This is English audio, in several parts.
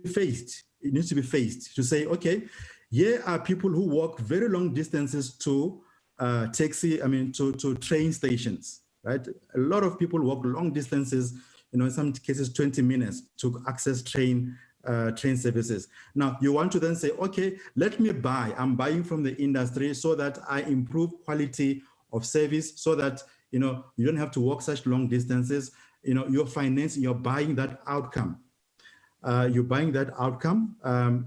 faced. It needs to be faced to say, okay, here are people who walk very long distances to to train stations, right? A lot of people walk long distances, in some cases 20 minutes to access train services. Now, you want to then say, okay, let me buy. I'm buying from the industry so that I improve quality of service, so that you don't have to walk such long distances. You're financing, you're buying that outcome. You're buying that outcome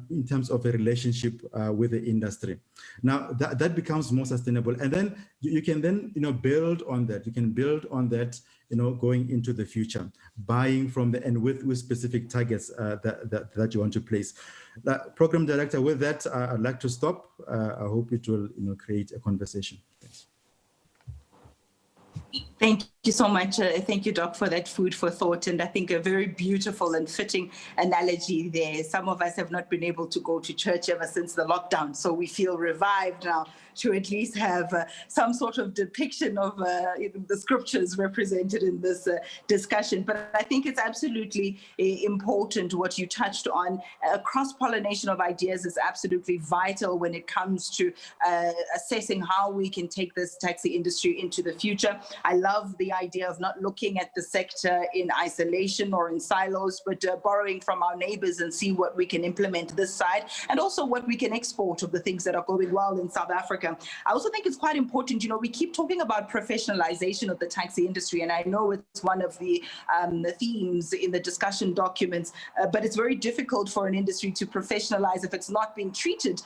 in terms of a relationship with the industry. Now that becomes more sustainable, and then you can then build on that. You can build on that, going into the future, buying from the and with specific targets that you want to place. Program director, with that, I'd like to stop. I hope it will create a conversation. Thanks. Thank you so much. Thank you, Doc, for that food for thought. And I think a very beautiful and fitting analogy there. Some of us have not been able to go to church ever since the lockdown. So we feel revived now to at least have some sort of depiction of the scriptures represented in this discussion. But I think it's absolutely important what you touched on. Cross-pollination of ideas is absolutely vital when it comes to assessing how we can take this taxi industry into the future. I love the idea of not looking at the sector in isolation or in silos, but borrowing from our neighbors and see what we can implement this side, and also what we can export of the things that are going well in South Africa. I also think it's quite important, we keep talking about professionalization of the taxi industry, and I know it's one of the themes in the discussion documents, but it's very difficult for an industry to professionalize if it's not being treated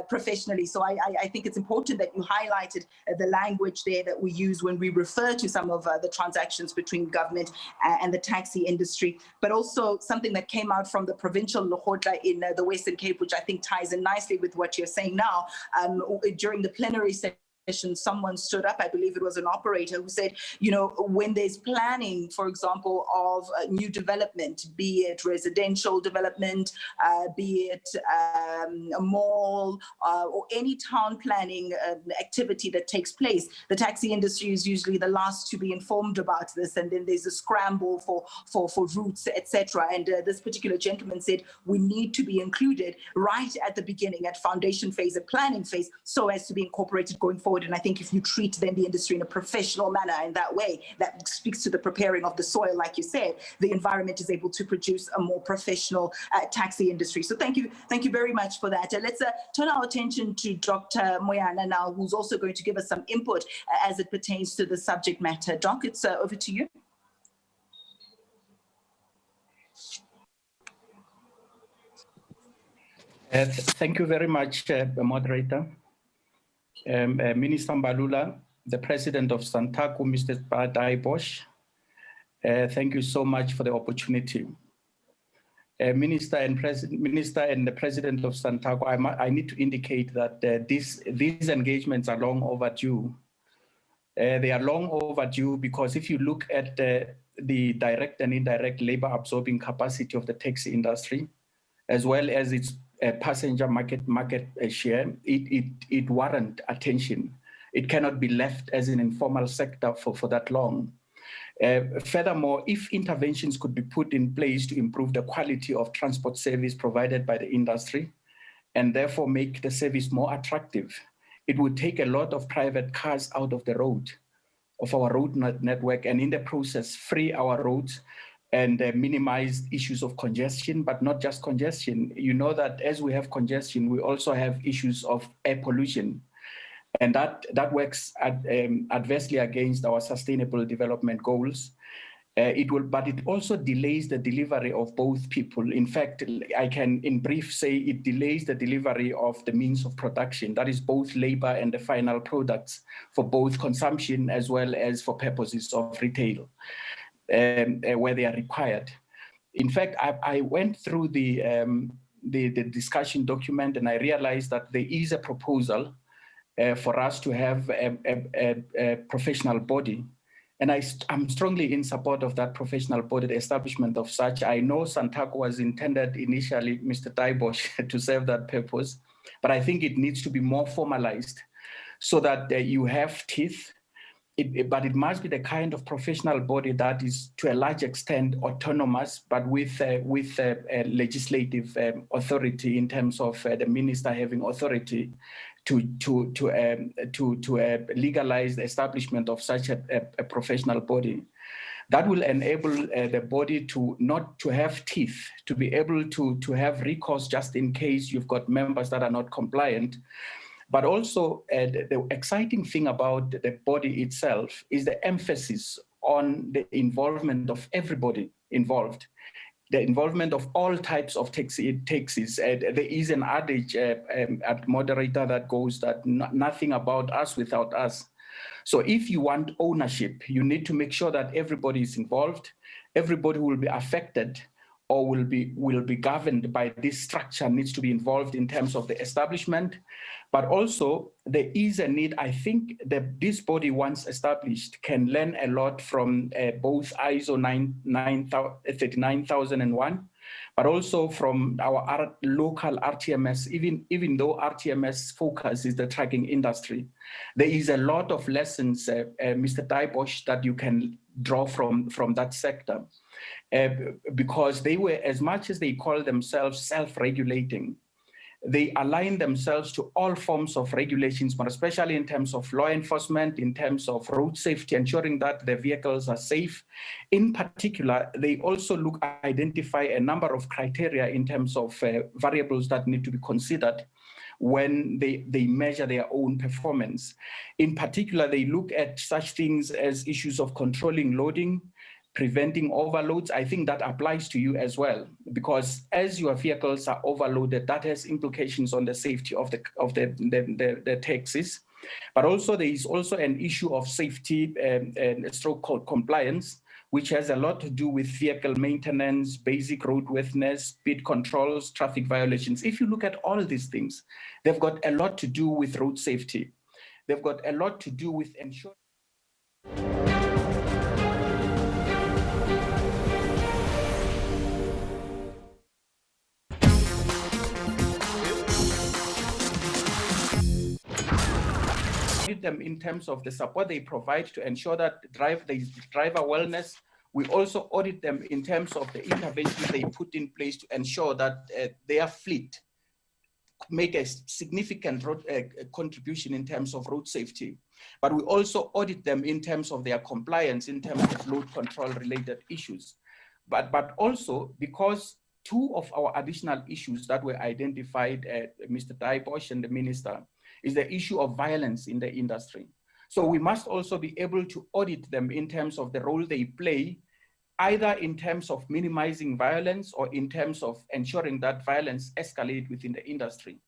professionally. So I think it's important that you highlighted the language there that we use when we refer to some of the transactions between government and the taxi industry, but also something that came out from the provincial Lekgotla in the Western Cape, which I think ties in nicely with what you're saying now. During the plenary session, someone stood up, I believe it was an operator, who said, when there's planning, for example, of new development, be it residential development, be it a mall or any town planning activity that takes place, the taxi industry is usually the last to be informed about this, and then there's a scramble for routes, etc. And this particular gentleman said we need to be included right at the beginning, at foundation phase, at planning phase, so as to be incorporated going forward. And I think if you treat then the industry in a professional manner in that way, that speaks to the preparing of the soil, like you said, the environment is able to produce a more professional taxi industry. So thank you very much for that. Let's turn our attention to Dr. Moyana now, who's also going to give us some input as it pertains to the subject matter. Doc, it's over to you. Thank you very much, moderator. Minister Mbalula, the president of Sanitaco, Mr. Daibosh, thank you so much for the opportunity. Minister and the president of Sanitaco, I need to indicate that these engagements are long overdue. They are long overdue because if you look at the direct and indirect labor absorbing capacity of the taxi industry, as well as its passenger market share, it warrants attention. It cannot be left as an informal sector for that long. Furthermore, if interventions could be put in place to improve the quality of transport service provided by the industry, and therefore make the service more attractive, it would take a lot of private cars out of the road, of our road network, and in the process free our roads and minimize issues of congestion, but not just congestion. You know that as we have congestion, we also have issues of air pollution, and that works adversely against our sustainable development goals. But it also delays the delivery of both people. In fact, I can in brief say it delays the delivery of the means of production, that is both labor and the final products, for both consumption as well as for purposes of retail. Where they are required. In fact, I went through the discussion document, and I realized that there is a proposal for us to have a professional body. And I'm strongly in support of that professional body, the establishment of such. I know Sanitaco was intended initially, Mr. Daibosh, to serve that purpose, but I think it needs to be more formalized so that you have teeth but it must be the kind of professional body that is to a large extent autonomous, but with a legislative authority in terms of the minister having authority to legalize the establishment of such a professional body. That will enable the body to not to have teeth, to be able to have recourse just in case you've got members that are not compliant. But also the exciting thing about the body itself is the emphasis on the involvement of everybody involved, the involvement of all types of taxis. There is an adage at moderator that goes that nothing about us without us. So if you want ownership, you need to make sure that everybody is involved, everybody will be affected or will be governed by this structure needs to be involved in terms of the establishment. But also there is a need, I think that this body once established can learn a lot from both ISO 39001, but also from our local RTMS, even though RTMS focus is the trucking industry. There is a lot of lessons, Mr. Daibosh, that you can draw from that sector. Because they were, as much as they call themselves self-regulating, they align themselves to all forms of regulations, but especially in terms of law enforcement, in terms of road safety, ensuring that the vehicles are safe. In particular, they also identify a number of criteria in terms of variables that need to be considered when they measure their own performance. In particular, they look at such things as issues of controlling loading, preventing overloads. I think that applies to you as well, because as your vehicles are overloaded, that has implications on the safety of the taxis. But also there is also an issue of safety and stroke compliance, which has a lot to do with vehicle maintenance, basic roadworthiness, speed controls, traffic violations. If you look at all these things, they've got a lot to do with road safety. They've got a lot to do with ensuring them in terms of the support they provide to ensure that driver wellness. We also audit them in terms of the interventions they put in place to ensure that their fleet make a significant contribution in terms of road safety. But we also audit them in terms of their compliance, in terms of load control related issues. But also because two of our additional issues that were identified, Mr. Daibosh and the Minister, is the issue of violence in the industry. So we must also be able to audit them in terms of the role they play, either in terms of minimizing violence or in terms of ensuring that violence escalates within the industry.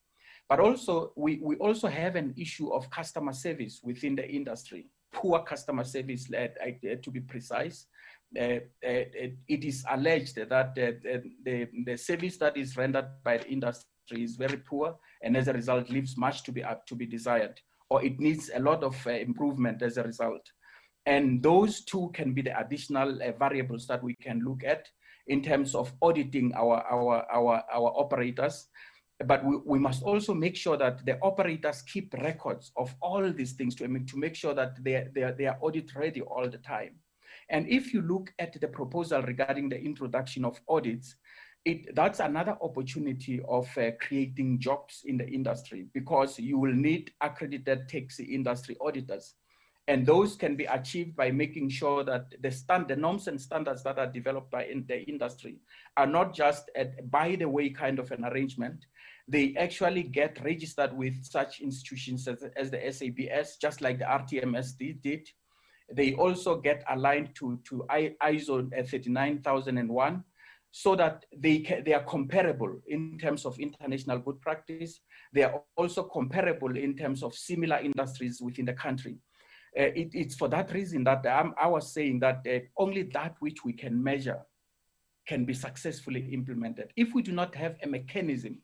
But also, we also have an issue of customer service within the industry, poor customer service, to be precise. It is alleged that the service that is rendered by the industry is very poor, and as a result leaves much to be desired, or it needs a lot of improvement as a result. And those two can be the additional variables that we can look at in terms of auditing our operators. But we must also make sure that the operators keep records of all these things to make sure that they are audit ready all the time. And if you look at the proposal regarding the introduction of audits, that's another opportunity of creating jobs in the industry, because you will need accredited taxi industry auditors. And those can be achieved by making sure that the norms and standards that are developed by the industry are not just a by the way kind of an arrangement. They actually get registered with such institutions as the SABC, just like the RTMS did. They also get aligned to ISO 39001, so that they are comparable in terms of international good practice. They are also comparable in terms of similar industries within the country. It's for that reason that I was saying that only that which we can measure can be successfully implemented. If we do not have a mechanism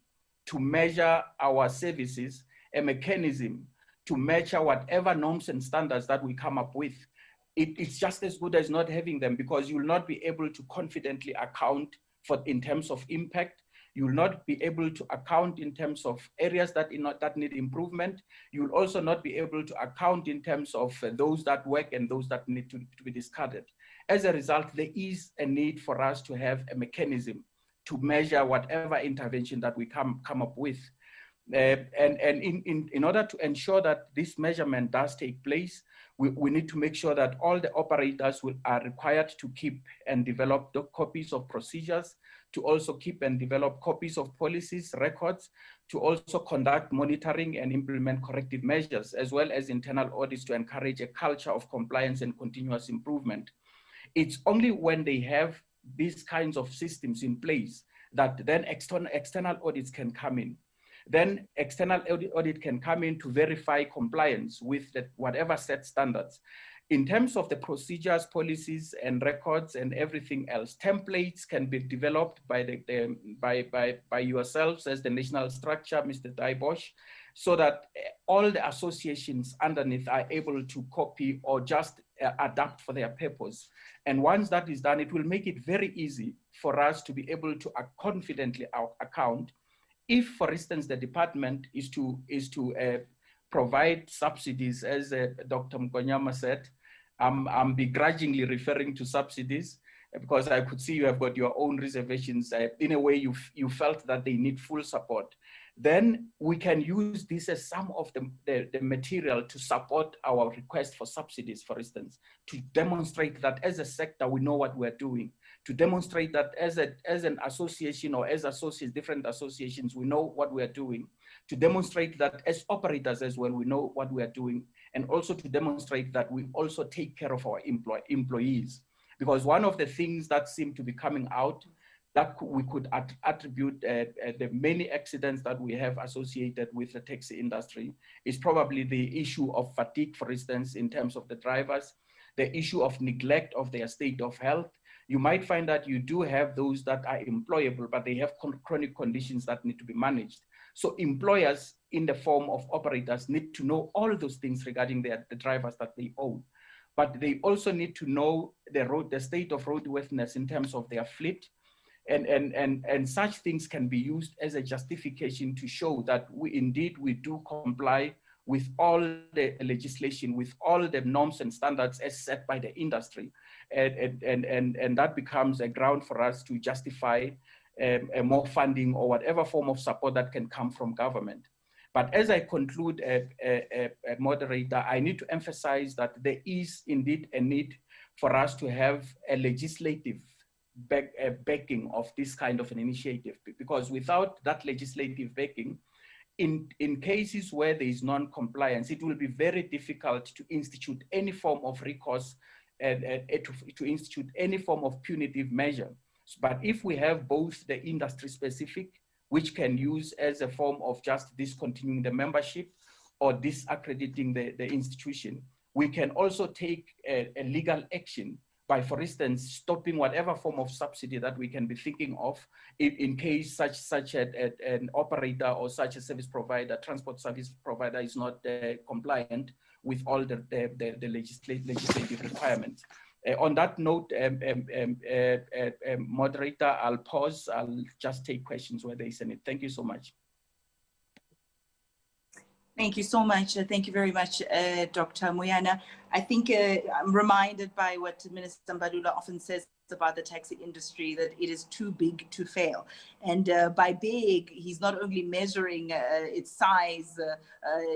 to measure our services, a mechanism to measure whatever norms and standards that we come up with, it's just as good as not having them, because you will not be able to confidently account for in terms of impact. You will not be able to account in terms of areas that need improvement. You will also not be able to account in terms of those that work and those that need to be discarded. As a result, there is a need for us to have a mechanism to measure whatever intervention that we come up with. And in order to ensure that this measurement does take place, we need to make sure that all the operators are required to keep and develop the copies of procedures, to also keep and develop copies of policies, records, to also conduct monitoring and implement corrective measures, as well as internal audits to encourage a culture of compliance and continuous improvement. It's only when they have these kinds of systems in place that then external audits can come in. Then external audit can come in to verify compliance with whatever set standards. In terms of the procedures, policies, and records and everything else, templates can be developed by yourselves as the national structure, Mr. Daibosh, so that all the associations underneath are able to copy or just adapt for their purpose. And once that is done, it will make it very easy for us to be able to confidently account if, for instance, the department is to provide subsidies, as Dr. Mkonyama said. I'm begrudgingly referring to subsidies because I could see you have got your own reservations. In a way, you felt that they need full support. Then we can use this as some of the material to support our request for subsidies, for instance, to demonstrate that as a sector, we know what we're doing, to demonstrate that as an association or as different associations, we know what we're doing, to demonstrate that as operators as well, we know what we're doing, and also to demonstrate that we also take care of our employees. Because one of the things that seem to be coming out that we could attribute the many accidents that we have associated with the taxi industry is probably the issue of fatigue, for instance, in terms of the drivers, the issue of neglect of their state of health. You might find that you do have those that are employable, but they have chronic conditions that need to be managed. So employers in the form of operators need to know all those things regarding the drivers that they own. But they also need to know the state of roadworthiness in terms of their fleet. And such things can be used as a justification to show that we do comply with all the legislation, with all the norms and standards as set by the industry. And that becomes a ground for us to justify more funding or whatever form of support that can come from government. But as I conclude, moderator, I need to emphasize that there is indeed a need for us to have a legislative backing of this kind of an initiative, because without that legislative backing, in cases where there is non-compliance, it will be very difficult to institute any form of recourse and to institute any form of punitive measure. But if we have both the industry specific, which can use as a form of just discontinuing the membership or disaccrediting the institution, we can also take a legal action by, for instance, stopping whatever form of subsidy that we can be thinking of in case such an operator or such a service provider, transport service provider, is not compliant with all the legislative requirements. On that note, moderator, I'll pause. I'll just take questions where there is any. Thank you so much. Thank you so much. Thank you very much, Dr. Moyana. I think I'm reminded by what Minister Mbalula often says about the taxi industry, that it is too big to fail. And by big, he's not only measuring its size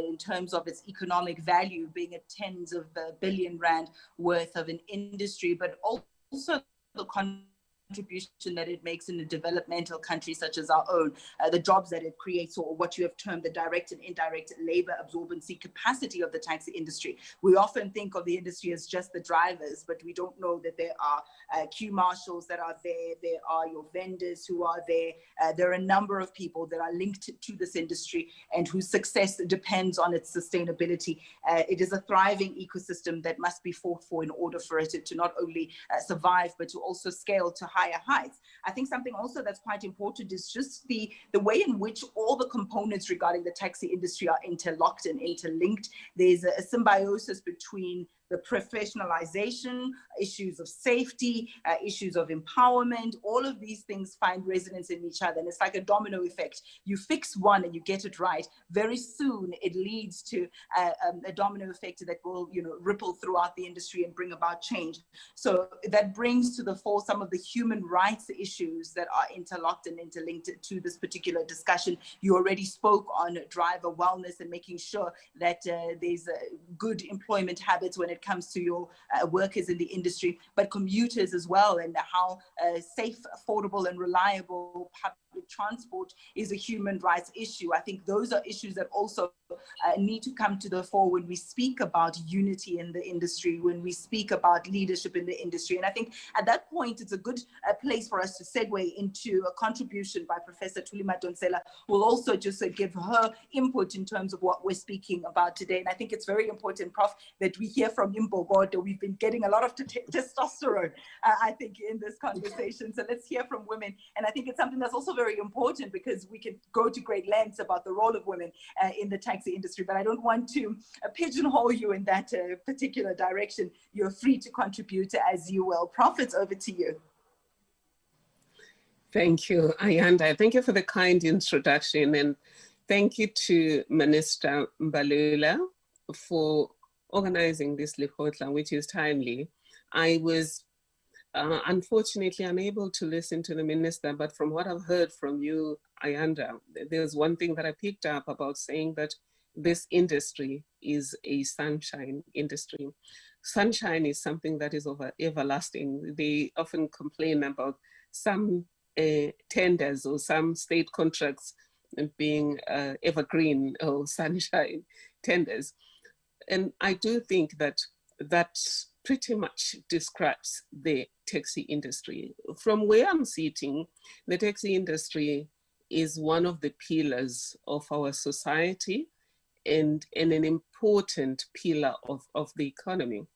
in terms of its economic value, being a tens of billion rand worth of an industry, but also the contribution that it makes in a developmental country such as our own, the jobs that it creates, or what you have termed the direct and indirect labor absorbency capacity of the taxi industry. We often think of the industry as just the drivers, but we don't know that there are queue marshals that are there are your vendors who are there. There are a number of people that are linked to this industry and whose success depends on its sustainability. It is a thriving ecosystem that must be fought for in order for it to not only survive, but to also scale to higher heights. I think something also that's quite important is just the way in which all the components regarding the taxi industry are interlocked and interlinked. There's a symbiosis between the professionalization, issues of safety, issues of empowerment, all of these things find resonance in each other. And it's like a domino effect. You fix one and you get it right, very soon it leads to a domino effect that will, ripple throughout the industry and bring about change. So that brings to the fore some of the human rights issues that are interlocked and interlinked to this particular discussion. You already spoke on driver wellness and making sure that there's good employment habits when it comes to your workers in the industry, but commuters as well, and how safe, affordable, and reliable public transport is a human rights issue. I think those are issues that also need to come to the fore when we speak about unity in the industry, when we speak about leadership in the industry. And I think at that point, it's a good place for us to segue into a contribution by Professor Thuli Madonsela, who will also just give her input in terms of what we're speaking about today. And I think it's very important, Prof, that we hear from Imbogodo. We've been getting a lot of testosterone, I think, in this conversation. So let's hear from women. And I think it's something that's also very important, because we could go to great lengths about the role of women in the taxi industry, but I don't want to pigeonhole you in that particular direction. You're free to contribute as you will. Prophets, over to you. Thank you, Ayanda. Thank you for the kind introduction, and thank you to Minister Mbalula for organizing this Lekgotla, which is timely. I was unfortunately unable to listen to the minister, but from what I've heard from you, Ayanda, there's one thing that I picked up about saying that this industry is a sunshine industry. Sunshine is something that is everlasting. They often complain about some tenders or some state contracts being evergreen or sunshine tenders. And I do think that that pretty much describes the taxi industry. From where I'm sitting, the taxi industry is one of the pillars of our society and an important pillar of the economy.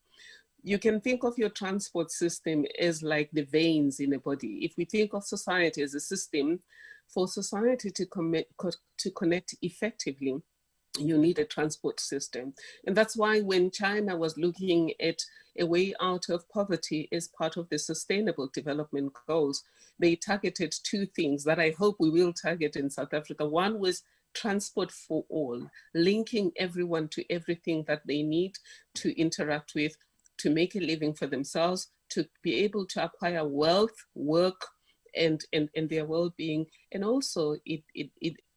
You can think of your transport system as like the veins in a body. If we think of society as a system, for society to connect effectively, you need a transport system. And that's why when China was looking at a way out of poverty as part of the Sustainable Development Goals, they targeted two things that I hope we will target in South Africa. One was transport for all, linking everyone to everything that they need to interact with, to make a living for themselves, to be able to acquire wealth, work, and their well-being. And also,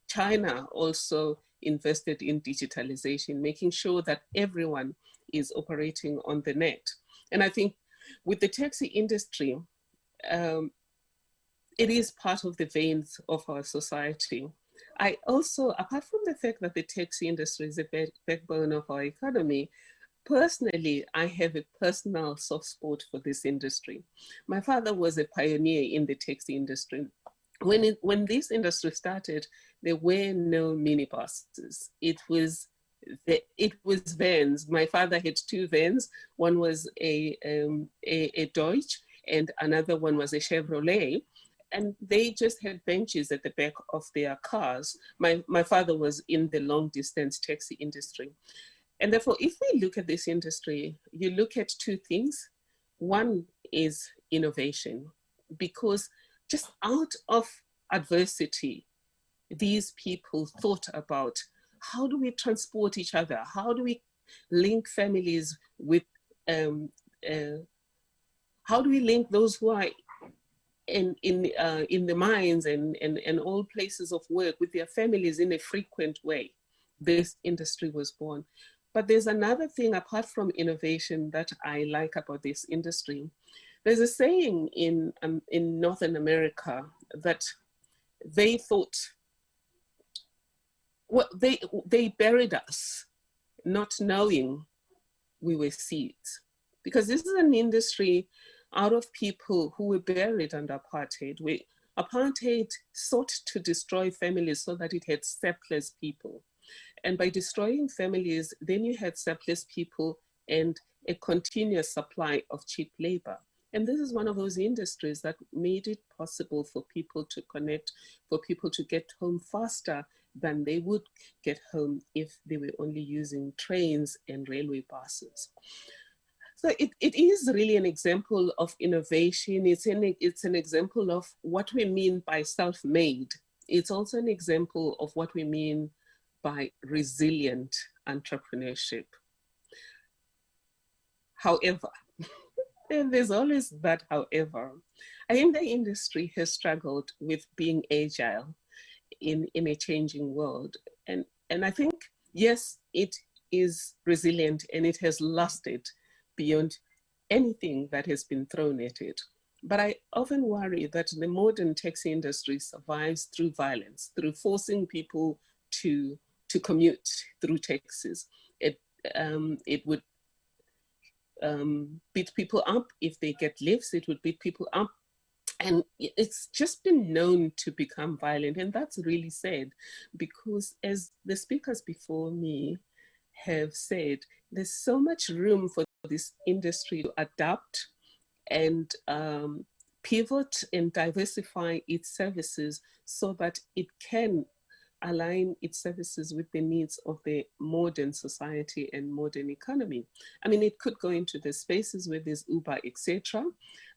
China also invested in digitalization, making sure that everyone is operating on the net. And I think with the taxi industry, it is part of the veins of our society. I also, apart from the fact that the taxi industry is a backbone of our economy, personally, I have a personal soft spot for this industry. My father was a pioneer in the taxi industry. When this industry started, there were no minibuses. It was vans. My father had two vans. One was a Deutsch and another one was a Chevrolet. And they just had benches at the back of their cars. My father was in the long distance taxi industry. And therefore, if we look at this industry, you look at two things. One is innovation, because just out of adversity, these people thought about how do we transport each other? How do we link families with, how do we link those who are in the mines and all places of work with their families in a frequent way? This industry was born. But there's another thing apart from innovation that I like about this industry. There's a saying in Northern America that they thought, well, they buried us not knowing we were seeds. Because this is an industry out of people who were buried under apartheid. Apartheid sought to destroy families so that it had surplus people. And by destroying families, then you had surplus people and a continuous supply of cheap labor. And this is one of those industries that made it possible for people to connect, for people to get home faster than they would get home if they were only using trains and railway buses. So it is really an example of innovation. It's an example of what we mean by self-made. It's also an example of what we mean by resilient entrepreneurship. However, and there's always that however, I think the industry has struggled with being agile in a changing world. And I think, yes, it is resilient and it has lasted beyond anything that has been thrown at it. But I often worry that the modern taxi industry survives through violence, through forcing people to commute through taxis. It would beat people up if they get lifts. It would beat people up. And it's just been known to become violent. And that's really sad, because as the speakers before me have said, there's so much room for this industry to adapt and pivot and diversify its services so that it can align its services with the needs of the modern society and modern economy. I mean, it could go into the spaces where there's Uber, etc.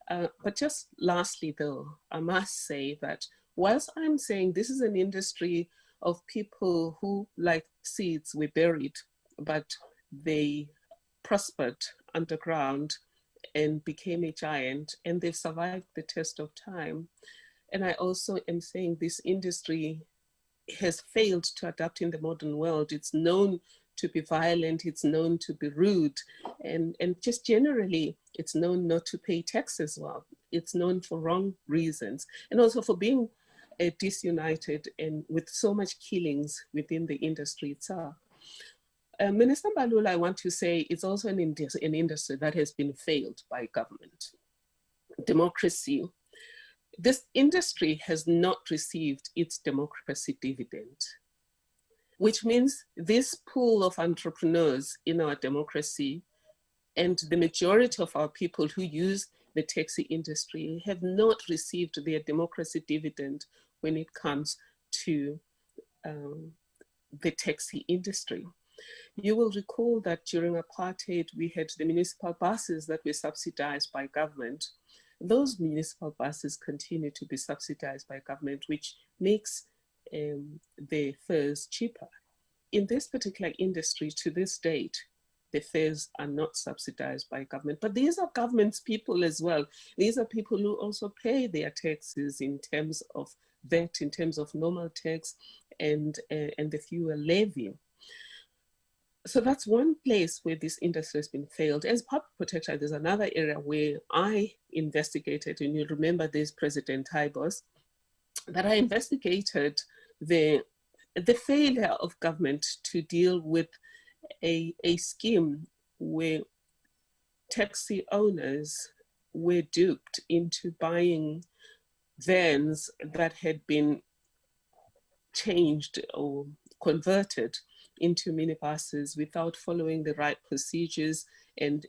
But just lastly, though, I must say that whilst I'm saying this is an industry of people who, like seeds, were buried, but they prospered underground and became a giant, and they've survived the test of time. And I also am saying this industry has failed to adapt in the modern world. It's known to be violent, it's known to be rude, and just generally, it's known not to pay taxes well. It's known for wrong reasons, and also for being disunited and with so much killings within the industry itself. Minister Mbalula, I want to say it's also an industry that has been failed by government. Democracy. This industry has not received its democracy dividend, which means this pool of entrepreneurs in our democracy and the majority of our people who use the taxi industry have not received their democracy dividend when it comes to the taxi industry. You will recall that during apartheid, we had the municipal buses that were subsidized by government. Those municipal buses continue to be subsidized by government, which makes the fares cheaper. In this particular industry, to this date, the fares are not subsidized by government, but these are government's people as well. These are people who also pay their taxes in terms of VAT, in terms of normal tax and the fuel levy. So that's one place where this industry has been failed. As public protector, there's another area where I investigated, and you remember this, President Taibos, that I investigated the failure of government to deal with a scheme where taxi owners were duped into buying vans that had been changed or converted into minibuses without following the right procedures, and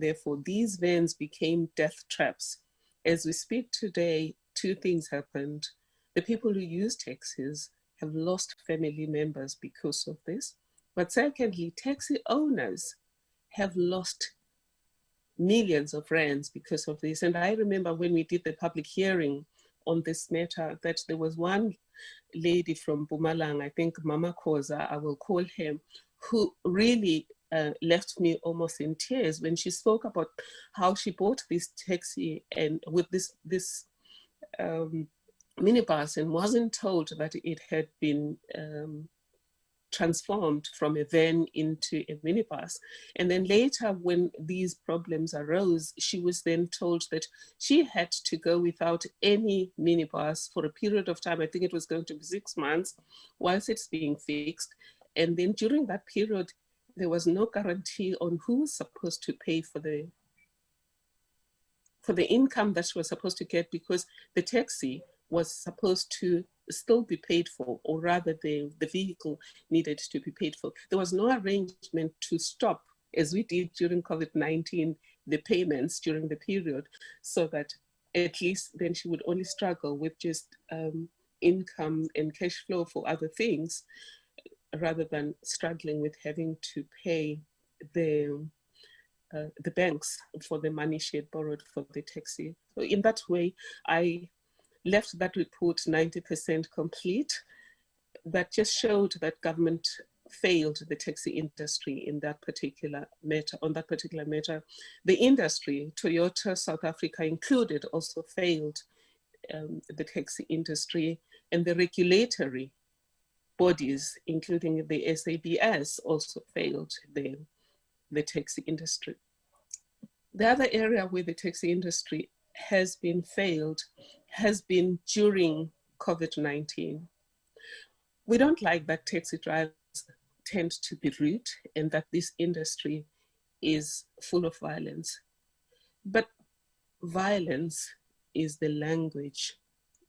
therefore these vans became death traps. As we speak today, two things happened. The people who use taxis have lost family members because of this, but secondly, taxi owners have lost millions of rands because of this. And I remember when we did the public hearing on this matter, that there was one lady from Mpumalanga, I think Mama Koza, I will call him, who really left me almost in tears when she spoke about how she bought this taxi and with this minibus and wasn't told that it had been transformed from a van into a minibus. And then later, when these problems arose, she was then told that she had to go without any minibus for a period of time. I think it was going to be 6 months whilst it's being fixed. And then during that period, there was no guarantee on who was supposed to pay for the income that she was supposed to get, because the taxi was supposed to still be paid for, or rather the vehicle needed to be paid for. There was no arrangement to stop, as we did during COVID-19, the payments during the period, so that at least then she would only struggle with just income and cash flow for other things, rather than struggling with having to pay the the banks for the money she had borrowed for the taxi. So in that way, I left that report 90% complete. That just showed that government failed the taxi industry in that particular matter. On that particular matter, the industry, Toyota South Africa included, also failed the taxi industry, and the regulatory bodies, including the SABC, also failed the taxi industry. The other area where the taxi industry has been failed has been during COVID-19. We don't like that taxi drivers tend to be rude and that this industry is full of violence. But violence is the language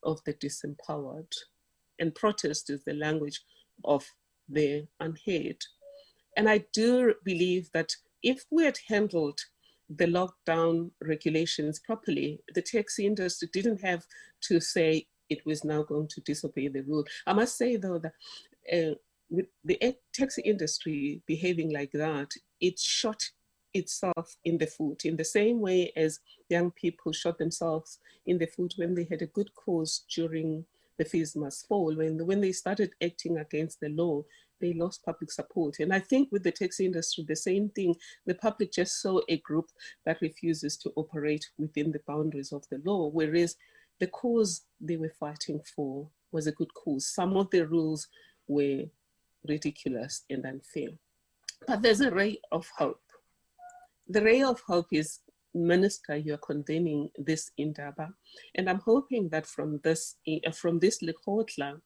of the disempowered, and protest is the language of the unheard. And I do believe that if we had handled the lockdown regulations properly, the taxi industry didn't have to say it was now going to disobey the rule. I must say, though, that with the taxi industry behaving like that, it shot itself in the foot in the same way as young people shot themselves in the foot when they had a good cause during the fees must fall. When they started acting against the law, they lost public support. And I think with the taxi industry, the same thing, the public just saw a group that refuses to operate within the boundaries of the law, whereas the cause they were fighting for was a good cause. Some of the rules were ridiculous and unfair. But there's a ray of hope. The ray of hope is, Minister, you're convening this Indaba, and I'm hoping that from this Lekgotla,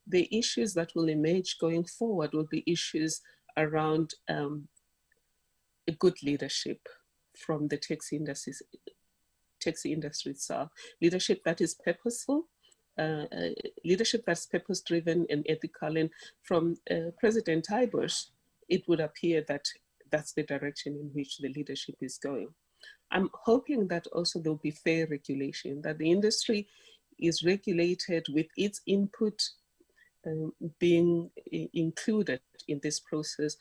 the issues that will emerge going forward will be issues around a good leadership from the taxi industry itself, leadership that is purposeful, leadership that's purpose-driven and ethical. And from President Taibosh, it would appear that that's the direction in which the leadership is going. I'm hoping that also there'll be fair regulation, that the industry is regulated with its input being included in this process.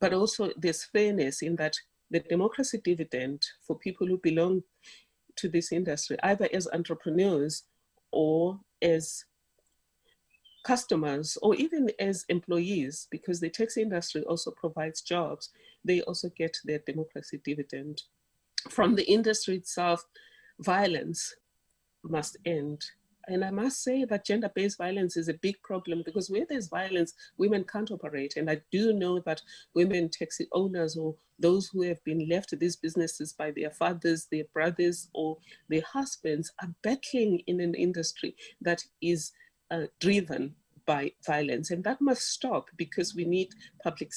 But also there's fairness in that the democracy dividend for people who belong to this industry, either as entrepreneurs or as customers or even as employees, because the taxi industry also provides jobs, they also get their democracy dividend. From the industry itself, violence must end. And I must say that gender-based violence is a big problem, because where there's violence, women can't operate. And I do know that women taxi owners or those who have been left these businesses by their fathers, their brothers, or their husbands are battling in an industry that is driven by violence. And that must stop, because we need public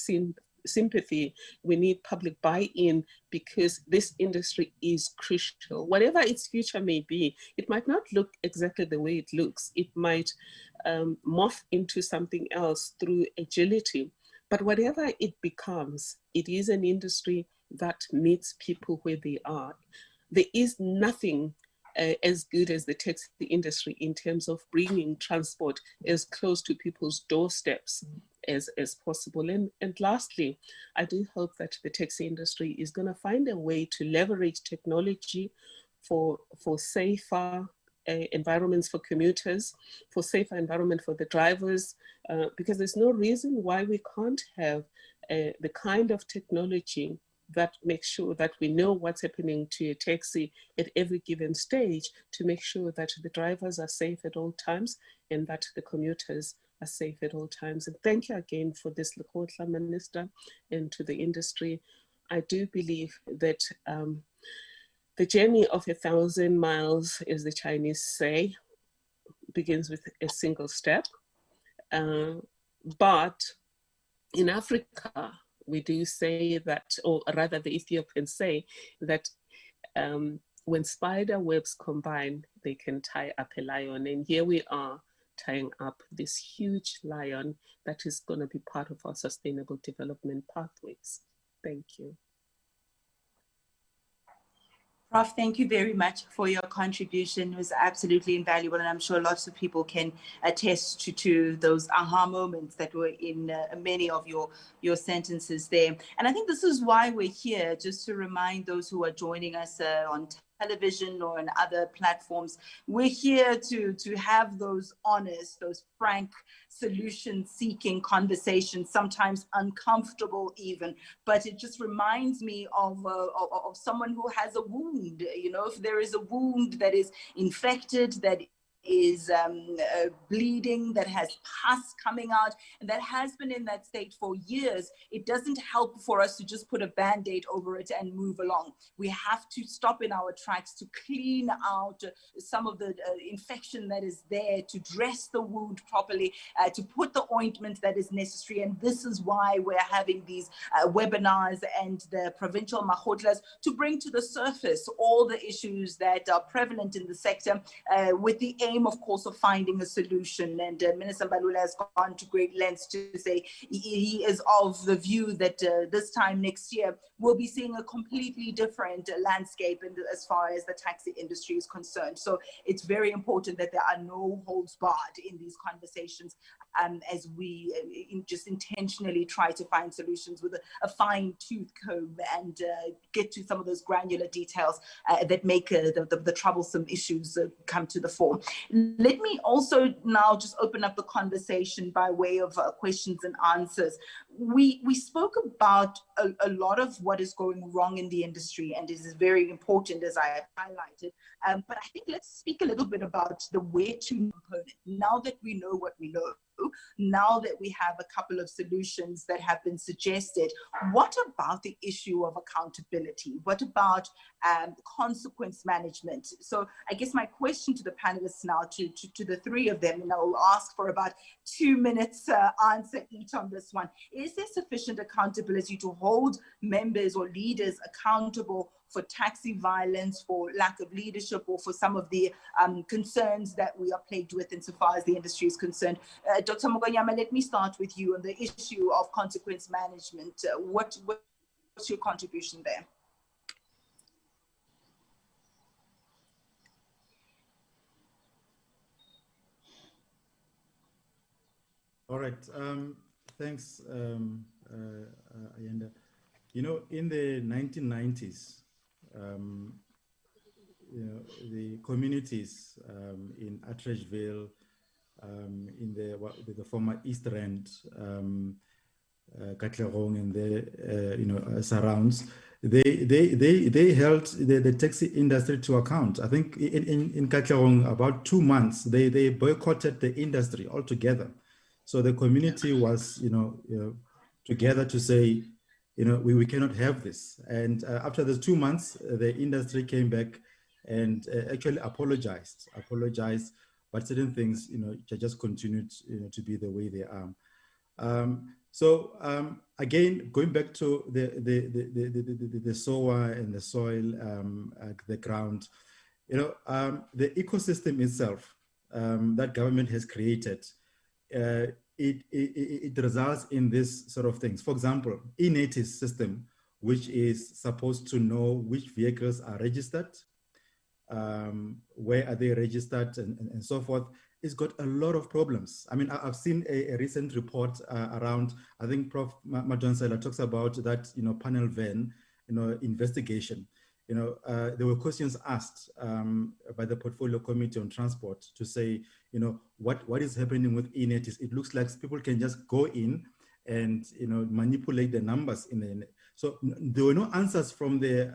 sympathy, we need public buy-in, because this industry is crucial. Whatever its future may be, it might not look exactly the way it looks. It might morph into something else through agility. But whatever it becomes, it is an industry that meets people where they are. There is nothing as good as the taxi industry in terms of bringing transport as close to people's doorsteps as possible. And lastly, I do hope that the taxi industry is going to find a way to leverage technology for safer environments for commuters, for safer environment for the drivers, because there's no reason why we can't have the kind of technology that makes sure that we know what's happening to a taxi at every given stage, to make sure that the drivers are safe at all times and that the commuters are safe at all times. And thank you again for this, Lekgotla, Minister, and to the industry. I do believe that the journey of 1,000 miles, as the Chinese say, begins with a single step. But in Africa, we do say that, or rather the Ethiopians say that when spider webs combine, they can tie up a lion. And here we are tying up this huge lion that is going to be part of our sustainable development pathways. Thank you. Prof, thank you very much for your contribution. It was absolutely invaluable, and I'm sure lots of people can attest to those aha moments that were in many of your sentences there. And I think this is why we're here, just to remind those who are joining us on television or on other platforms. We're here to have those honest, those frank, solution-seeking conversations, sometimes uncomfortable even, but it just reminds me of someone who has a wound. You know, if there is a wound that is infected, that is bleeding, that has pus coming out, and that has been in that state for years, it doesn't help for us to just put a band-aid over it and move along. We have to stop in our tracks to clean out some of the infection that is there, to dress the wound properly, to put the ointment that is necessary. And this is why we're having these webinars and the provincial mahotlas, to bring to the surface all the issues that are prevalent in the sector, with the aim, of course, of finding a solution. And Minister Mbalula has gone to great lengths to say he is of the view that this time next year we'll be seeing a completely different landscape as far as the taxi industry is concerned. So it's very important that there are no holds barred in these conversations, as we just intentionally try to find solutions with a fine-tooth comb and get to some of those granular details that make the troublesome issues come to the fore. Let me also now just open up the conversation by way of questions and answers. We spoke about a lot of what is going wrong in the industry, and this is very important, as I have highlighted. But I think let's speak a little bit about the where to component. Now that we know what we know, now that we have a couple of solutions that have been suggested, what about the issue of accountability? What about consequence management? So I guess my question to the panelists now, to the three of them, and I'll ask for about 2 minutes answer each on this one. Is there sufficient accountability to hold members or leaders accountable for taxi violence, for lack of leadership, or for some of the concerns that we are plagued with insofar as the industry is concerned? Dr. Muganyama, let me start with you on the issue of consequence management. What's your contribution there? All right. Thanks, Ayanda. You know, in the 1990s, you know, the communities in Atteridgeville, in the former East Rand, Katlehong and the you know, surrounds, they held the taxi industry to account. I think in Katlehong, about 2 months, they boycotted the industry altogether. So the community was, you know, together to say, you know, we cannot have this. And after those 2 months, the industry came back and actually apologized, but certain things, you know, just continued, you know, to be the way they are. Again, going back to the soil and the soil, the ground, you know, the ecosystem itself that government has created, it results in this sort of things. For example, e-NATIS system, which is supposed to know which vehicles are registered, where are they registered, and so forth, it's got a lot of problems. I mean, I've seen a recent report around, I think Prof. Madonsela talks about that, you know, panel van, you know, investigation. You know, there were questions asked by the Portfolio Committee on Transport to say, you know, what is happening with e-NATIS? It looks like people can just go in and, you know, manipulate the numbers in the. So there were no answers from the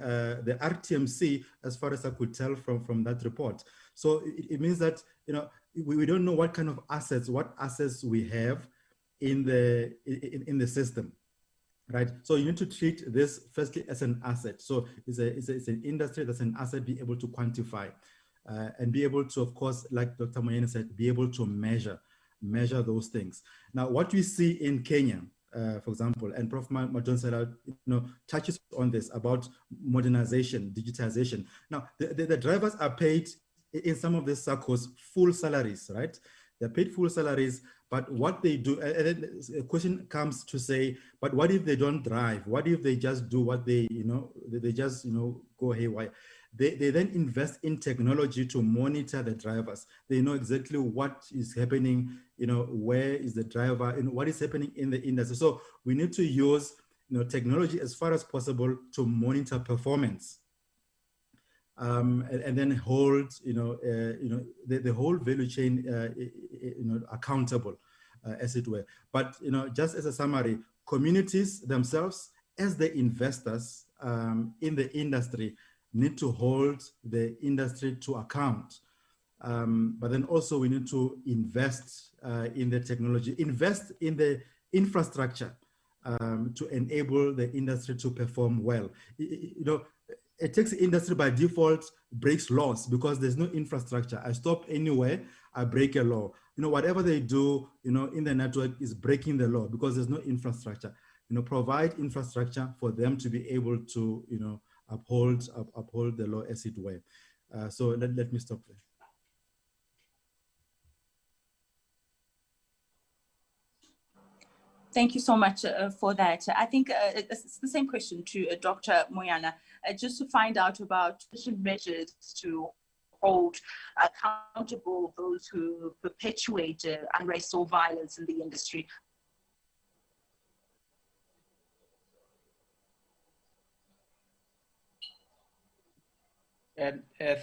RTMC as far as I could tell from that report. So it means that, you know, we don't know what kind of assets, we have in the system. Right, so you need to treat this firstly as an asset. So it's an industry that's an asset, be able to quantify and be able to, of course, like Dr. Moyene said, be able to measure those things. Now, what we see in Kenya, for example, and Prof. Madonsela, you know, touches on this about modernization, digitization. Now, the drivers are paid in some of the circles full salaries, right? They're paid full salaries, but what they do, and then a question comes to say, but what if they don't drive? What if they just do what they, you know, they just, you know, go haywire? They then invest in technology to monitor the drivers. They know exactly what is happening, where is the driver, and what is happening in the industry. So we need to use technology as far as possible to monitor performance. And then hold, the whole value chain, accountable, as it were. But, just as a summary, communities themselves, as the investors in the industry, need to hold the industry to account. But then also we need to invest in the technology, invest in the infrastructure to enable the industry to perform well. A taxi industry by default breaks laws because there's no infrastructure. I stop anywhere, I break a law. Whatever they do, in the network is breaking the law because there's no infrastructure. Provide infrastructure for them to be able to, uphold the law as it were. So let me stop there. Thank you so much for that. I think it's the same question to Dr. Moyana, just to find out about measures to hold accountable those who perpetuate unrest or violence in the industry.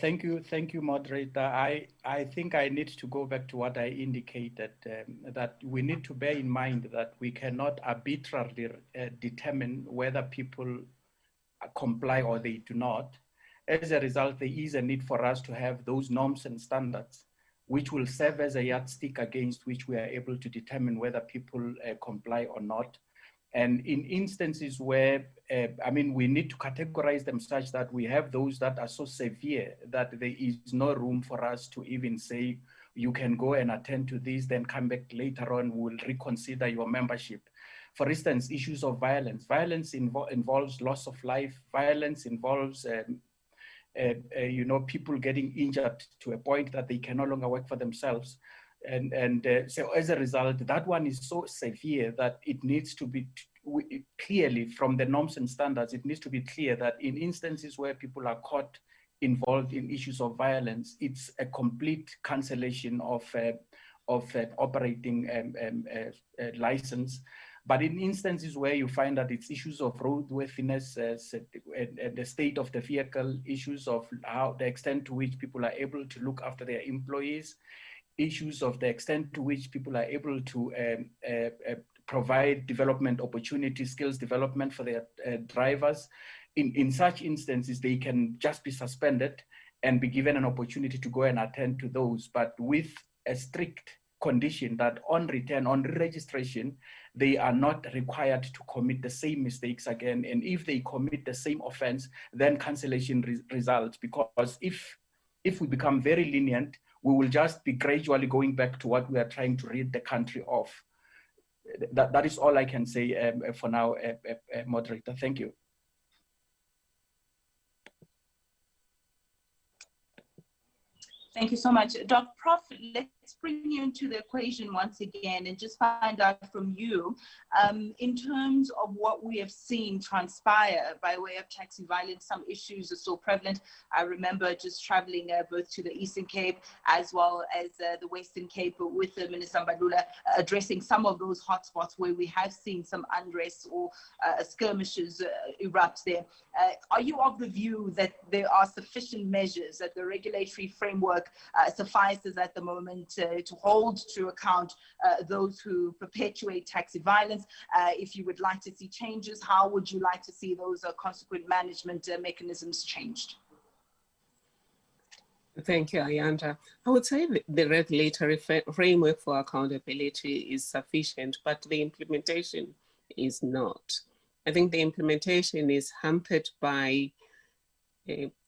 Thank you, moderator. I think I need to go back to what I indicated, that we need to bear in mind that we cannot arbitrarily determine whether people comply or they do not. As a result, there is a need for us to have those norms and standards which will serve as a yardstick against which we are able to determine whether people comply or not. And in instances where, we need to categorize them such that we have those that are so severe that there is no room for us to even say, you can go and attend to this, then come back later on, we'll reconsider your membership. For instance, issues of violence. Violence involves loss of life. Violence involves, people getting injured to a point that they can no longer work for themselves. And so as a result, that one is so severe that it needs to be clearly, from the norms and standards, it needs to be clear that in instances where people are caught involved in issues of violence, it's a complete cancellation of operating license. But in instances where you find that it's issues of roadworthiness, and the state of the vehicle, issues of how the extent to which people are able to look after their employees, issues of the extent to which people are able to provide development opportunities, skills development for their drivers. In such instances, they can just be suspended and be given an opportunity to go and attend to those, but with a strict condition that on return, on registration, they are not required to commit the same mistakes again. And if they commit the same offense, then cancellation results, because if we become very lenient, we will just be gradually going back to what we are trying to rid the country of. That is all I can say for now, moderator. Thank you. Thank you so much. Dr. Prof, let's bring you into the equation once again and just find out from you, in terms of what we have seen transpire by way of taxi violence. Some issues are so prevalent. I remember just traveling both to the Eastern Cape as well as the Western Cape with the Minister Mbalula, addressing some of those hotspots where we have seen some unrest or skirmishes erupt there. Are you of the view that there are sufficient measures, that the regulatory framework suffices at the moment to hold to account those who perpetuate taxi violence? If you would like to see changes, how would you like to see those consequent management mechanisms changed? Thank you, Ayanda. I would say the regulatory framework for accountability is sufficient, but the implementation is not. I think the implementation is hampered by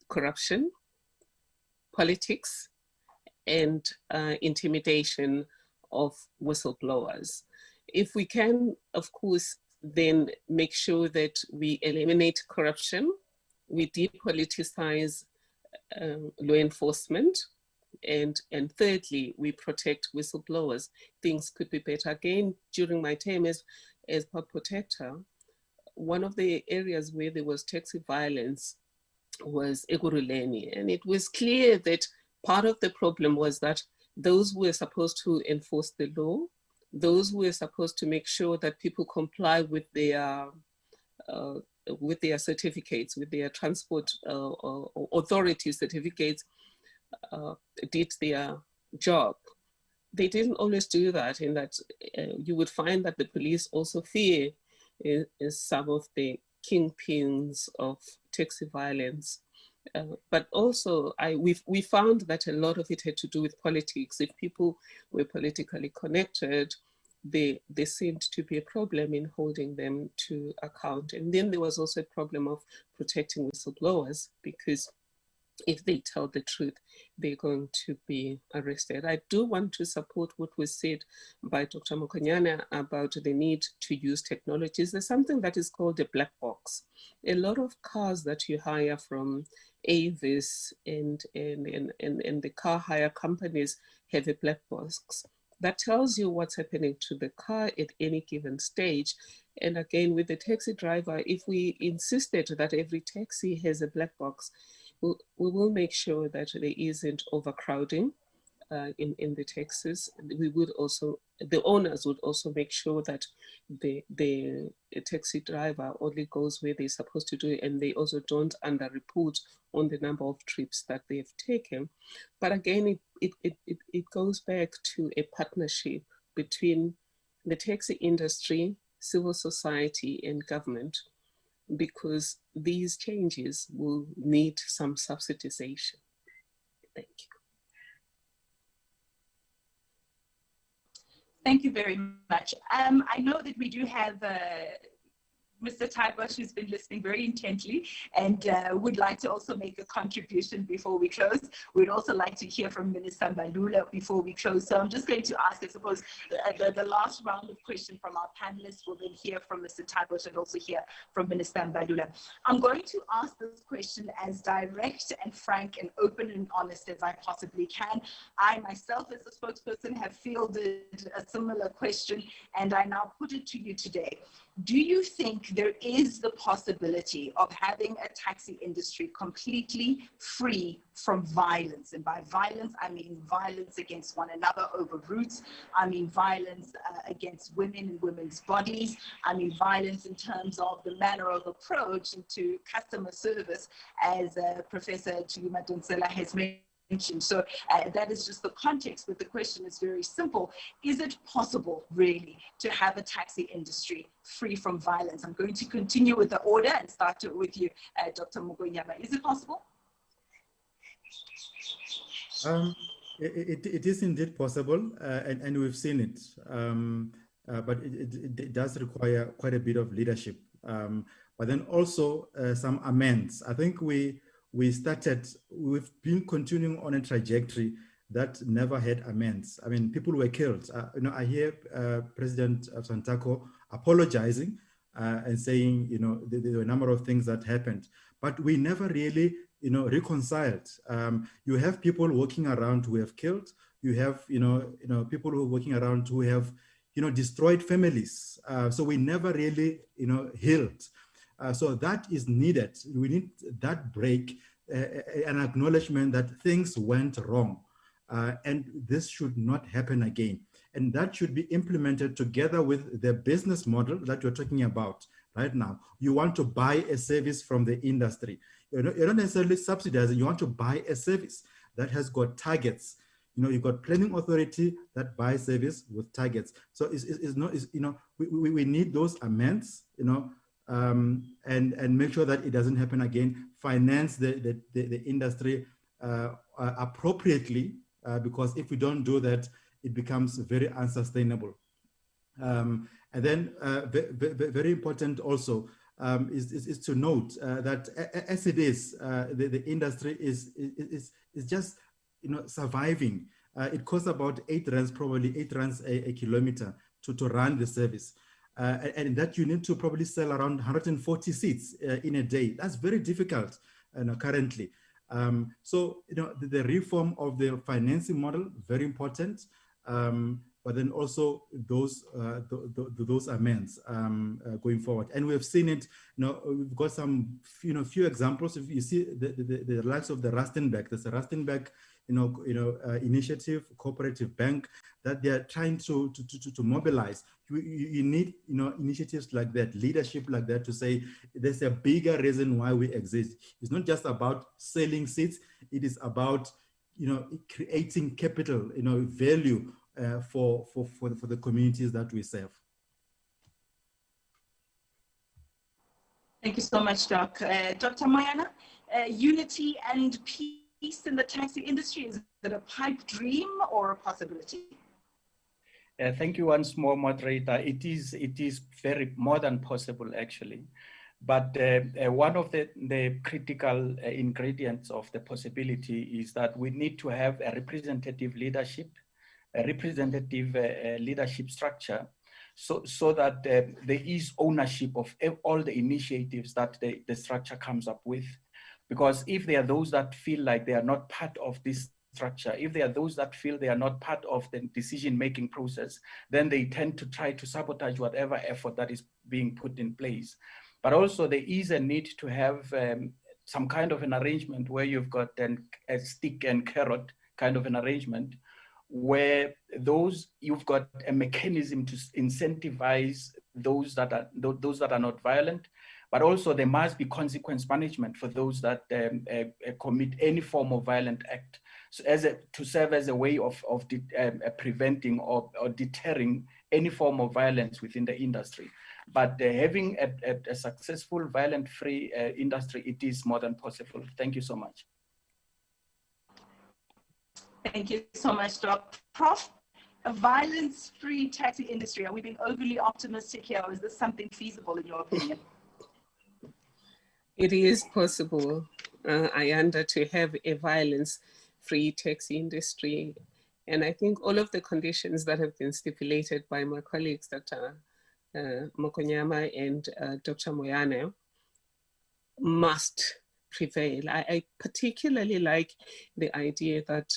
corruption, politics, and intimidation of whistleblowers. If we can, of course, then make sure that we eliminate corruption, we depoliticize law enforcement, and thirdly, we protect whistleblowers, things could be better. Again, during my term as pub protector, one of the areas where there was taxi violence was Ekurhuleni. And it was clear that part of the problem was that those who were supposed to enforce the law, those who were supposed to make sure that people comply with their certificates, with their transport authority certificates, did their job. They didn't always do that, in that you would find that the police also fear some of the kingpins of taxi violence. But also, we found that a lot of it had to do with politics. If people were politically connected, there seemed to be a problem in holding them to account. And then there was also a problem of protecting whistleblowers, because if they tell the truth, they're going to be arrested. I do want to support what was said by Dr. Mokonyane about the need to use technologies. There's something that is called a black box. A lot of cars that you hire from Avis and the car hire companies have a black box that tells you what's happening to the car at any given stage. And again, with the taxi driver, if we insisted that every taxi has a black box, we will make sure that there isn't overcrowding in the taxis. We would also, the owners would also make sure that the taxi driver only goes where they're supposed to do, and they also don't underreport on the number of trips that they've taken. But again, it goes back to a partnership between the taxi industry, civil society, and government, because these changes will need some subsidization. Thank you. Thank you very much. I know that we do have Mr. Taibosh, who's been listening very intently and would like to also make a contribution before we close. We'd also like to hear from Minister Mbalula before we close. So I'm just going to ask, I suppose, the last round of questions from our panelists. We'll then hear from Mr. Taibosh and also hear from Minister Mbalula. I'm going to ask this question as direct and frank and open and honest as I possibly can. I myself, as a spokesperson, have fielded a similar question, and I now put it to you today. Do you think there is the possibility of having a taxi industry completely free from violence? And by violence, I mean violence against one another over routes. I mean violence against women and women's bodies. I mean violence in terms of the manner of approach to customer service, as Professor Chilima Donsela has mentioned. So that is just the context, but the question is very simple. Is it possible, really, to have a taxi industry free from violence? I'm going to continue with the order and start with you, Dr. Mokonyane. Is it possible? It is indeed possible, and we've seen it, but it does require quite a bit of leadership, but then also some amends. I think we've been continuing on a trajectory that never had amends. I mean, people were killed. I hear President of Sanitaco apologizing and saying, there were a number of things that happened, but we never really, reconciled. You have people walking around who have killed. You have, people who are walking around who have, destroyed families. So we never really, healed. So that is needed. We need that break, an acknowledgement that things went wrong, and this should not happen again. And that should be implemented together with the business model that you're talking about right now. You want to buy a service from the industry. You're not necessarily subsidizing. You want to buy a service that has got targets. You've got planning authority that buys service with targets. So we need those amends, and make sure that it doesn't happen again. Finance the industry appropriately, because if we don't do that, it becomes very unsustainable. And then very important also is to note that as it is, the industry is just surviving. It costs about 8 rands, probably 8 rands a kilometer to run the service. And that you need to probably sell around 140 seats in a day. That's very difficult currently. So the reform of the financing model, very important. but then also those amends going forward. And we have seen it. We've got some few examples. If you see the likes of the Rustenburg, there's a Rustenburg initiative, cooperative bank, that they are trying to mobilize. You need initiatives like that, leadership like that, to say there's a bigger reason why we exist. It's not just about selling seats. It is about creating capital, value for the communities that we serve. Thank you so much, Doc. Dr. Moyana, unity and peace in the taxi industry, is it a pipe dream or a possibility? Thank you once more, moderator. It is very more than possible, actually. But one of the critical ingredients of the possibility is that we need to have a representative leadership structure, so that there is ownership of all the initiatives that the structure comes up with. Because if there are those that feel like they are not part of this structure, if there are those that feel they are not part of the decision-making process, then they tend to try to sabotage whatever effort that is being put in place. But also there is a need to have some kind of an arrangement where you've got a stick and carrot kind of an arrangement, where you've got a mechanism to incentivize those that are not violent, but also there must be consequence management for those that commit any form of violent act, so to serve as a way of preventing or deterring any form of violence within the industry. But having a successful violent-free industry, it is more than possible. Thank you so much. Thank you so much, Doc. Prof, a violence-free taxi industry, are we being overly optimistic here, or is this something feasible in your opinion? It is possible, Ayanda, to have a violence-free taxi industry. And I think all of the conditions that have been stipulated by my colleagues, Dr. Mokonyama and Dr. Moyana, must prevail. I particularly like the idea that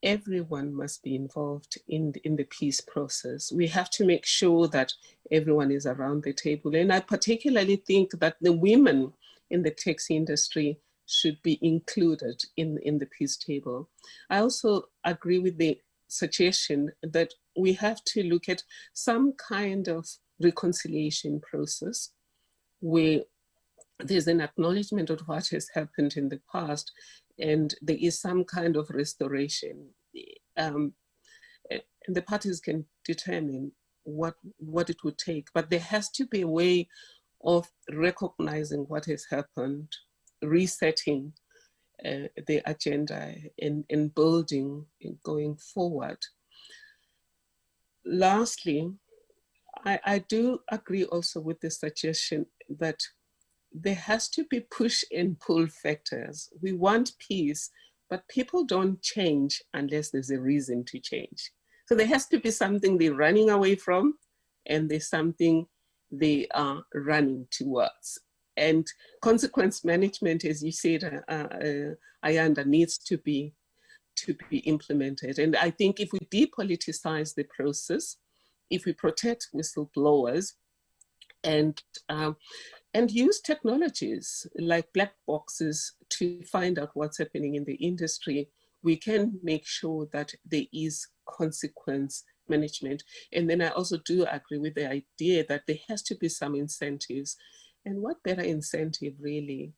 everyone must be involved in the peace process. We have to make sure that everyone is around the table. And I particularly think that the women in the taxi industry should be included in the peace table. I also agree with the suggestion that we have to look at some kind of reconciliation process where there's an acknowledgement of what has happened in the past, and there is some kind of restoration. And the parties can determine what it would take, but there has to be a way of recognizing what has happened, resetting the agenda and building and going forward. Lastly, I do agree also with the suggestion that there has to be push and pull factors. We want peace, but people don't change unless there's a reason to change. So there has to be something they're running away from, and there's something they are running towards. And consequence management, as you said, Ayanda, needs to be implemented. And I think if we depoliticize the process, if we protect whistleblowers, and use technologies like black boxes to find out what's happening in the industry, we can make sure that there is consequence management. And then I also do agree with the idea that there has to be some incentives. And what better incentive really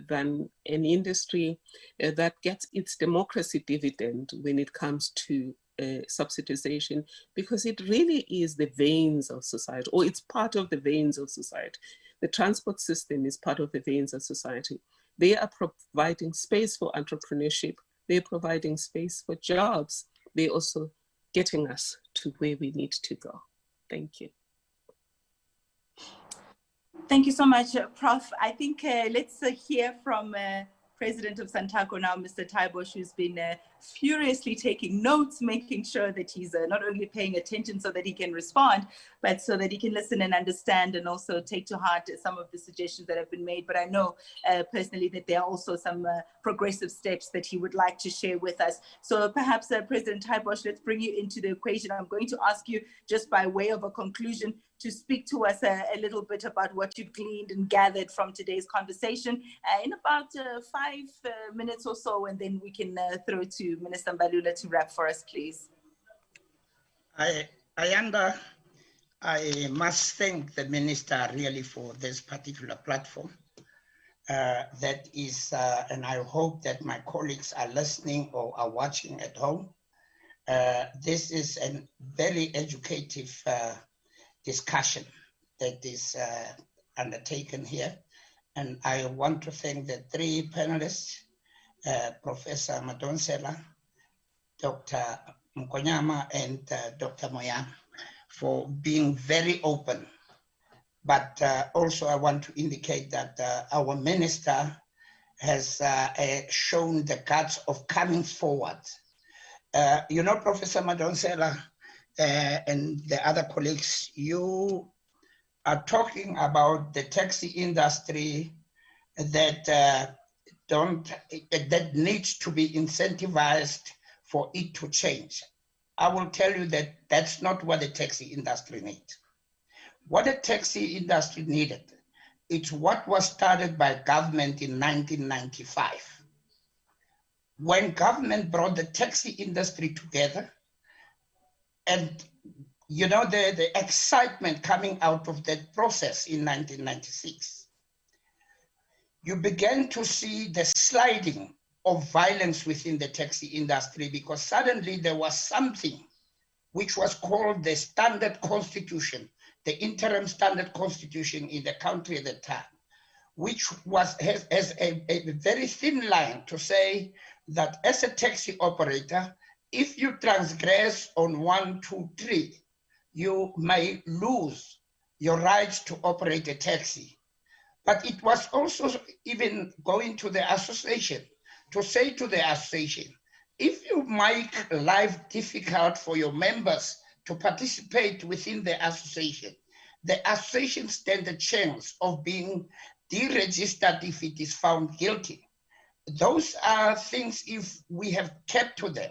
than an industry that gets its democracy dividend when it comes to subsidization, because it really is the veins of society, or it's part of the veins of society. The transport system is part of the veins of society. They are providing space for entrepreneurship. They're providing space for jobs. They're also getting us to where we need to go. Thank you. Thank you so much, Prof. I think let's hear from President of Sanitaco now, Mr. Taibosh, who's been furiously taking notes, making sure that he's not only paying attention so that he can respond, but so that he can listen and understand and also take to heart some of the suggestions that have been made. But I know personally that there are also some progressive steps that he would like to share with us. So perhaps President Taibosh, let's bring you into the equation. I'm going to ask you, just by way of a conclusion, to speak to us a little bit about what you've gleaned and gathered from today's conversation in about 5 minutes or so, and then we can throw to Minister Mbalula to wrap for us, please. Ayanda, I must thank the Minister really for this particular platform. That is, and I hope that my colleagues are listening or are watching at home. This is a very educative discussion that is undertaken here. And I want to thank the 3 panelists, Professor Madonsela, Dr. Mkonyama, and Dr. Moya, for being very open. But also I want to indicate that our minister has shown the guts of coming forward. You know, Professor Madonsela and the other colleagues, you are talking about the taxi industry that that needs to be incentivized for it to change. I will tell you that that's not what the taxi industry needs. What the taxi industry needed, it's what was started by government in 1995. When government brought the taxi industry together, and you know, the excitement coming out of that process in 1996, you began to see the sliding of violence within the taxi industry, because suddenly there was something which was called the standard constitution, the interim standard constitution in the country at the time, which has a very thin line to say that as a taxi operator, if you transgress on 1, 2, 3, you may lose your rights to operate a taxi. But it was also even going to the association to say to the association, if you make life difficult for your members to participate within the association stands a chance of being deregistered if it is found guilty. Those are things, if we have kept to them,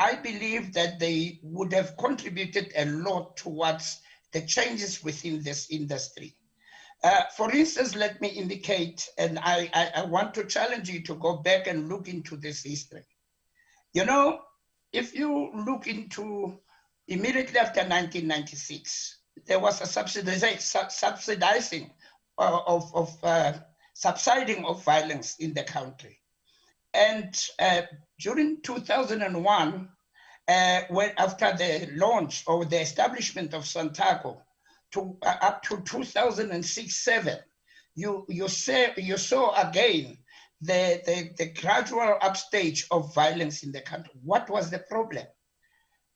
I believe that they would have contributed a lot towards the changes within this industry. For instance, let me indicate, and I want to challenge you to go back and look into this history. You know, if you look into immediately after 1996, there was a subsidizing subsiding of violence in the country. And during 2001, when after the launch or the establishment of Sanitaco, up to 2006-07, you saw again the gradual upstage of violence in the country. What was the problem?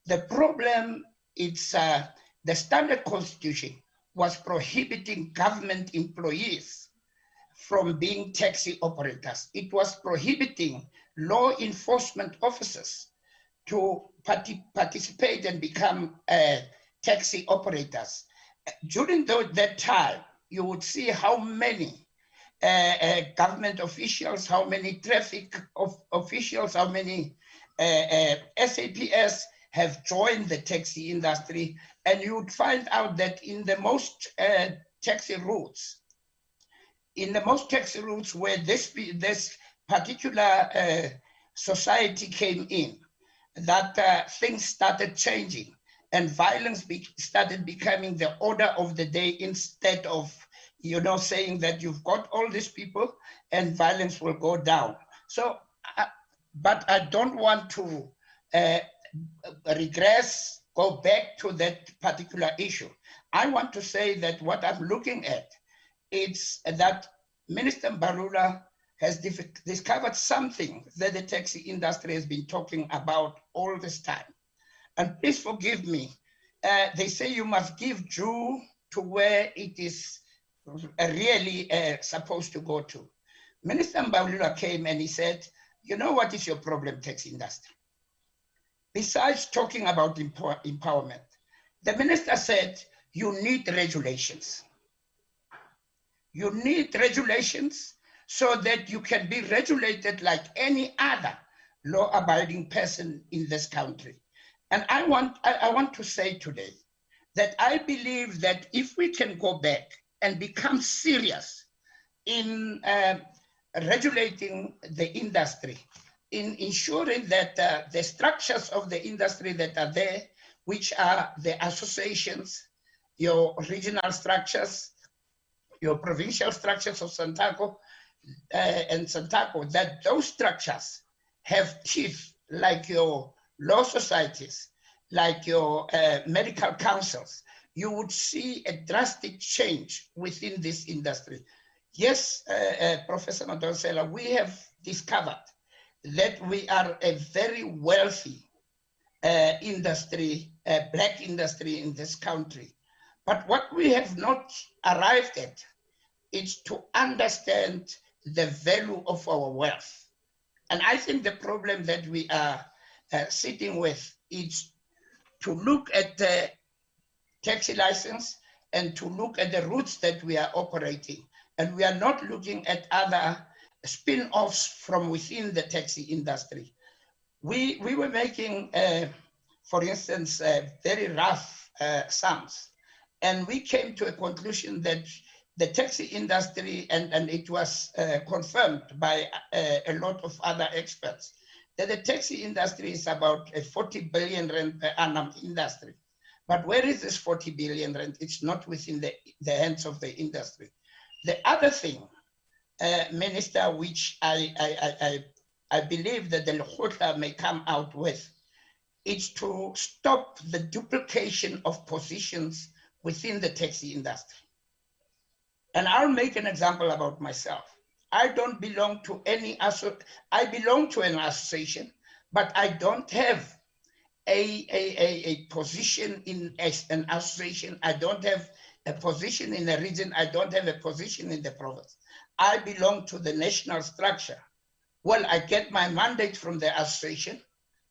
The problem is the standard constitution was prohibiting government employees from being taxi operators. It was prohibiting law enforcement officers to participate and become taxi operators. During that time, you would see how many government officials, how many traffic officials, how many SAPS have joined the taxi industry, and you would find out that in the most taxi routes, where this particular society came in, that things started changing and violence started becoming the order of the day, instead of, you know, saying that you've got all these people and violence will go down. So, but I don't want to regress, go back to that particular issue. I want to say that what I'm looking at, it's that Minister Mbalula has discovered something that the taxi industry has been talking about all this time. And please forgive me, they say you must give due to where it is really supposed to go to. Minister Mbalula came and he said, you know what is your problem, taxi industry? besides talking about empowerment, the minister said you need regulations. You need regulations so that you can be regulated like any other law-abiding person in this country. And I want to say today that I believe that if we can go back and become serious in regulating the industry, in ensuring that the structures of the industry that are there, which are the associations, your regional structures, your provincial structures of Sanitaco and Sanitaco, that those structures have teeth like your law societies, like your medical councils, you would see a drastic change within this industry. Yes, Professor Madonsela, we have discovered that we are a very wealthy industry, black industry in this country. But what we have not arrived at is to understand the value of our wealth. And I think the problem that we are sitting with is to look at the taxi license and to look at the routes that we are operating. And we are not looking at other spin-offs from within the taxi industry. We were making, for instance, very rough sums. And we came to a conclusion that the taxi industry, and it was confirmed by a lot of other experts, that the taxi industry is about a 40 billion rand per annum industry. But where is this 40 billion rand? It's not within the hands of the industry. The other thing, Minister, which I believe that the Lekgotla may come out with, is to stop the duplication of positions within the taxi industry. And I'll make an example about myself. I don't belong to any I belong to an association, but I don't have a position in an association. I don't have a position in a region. I don't have a position in the province. I belong to the national structure. Well, I get my mandate from the association.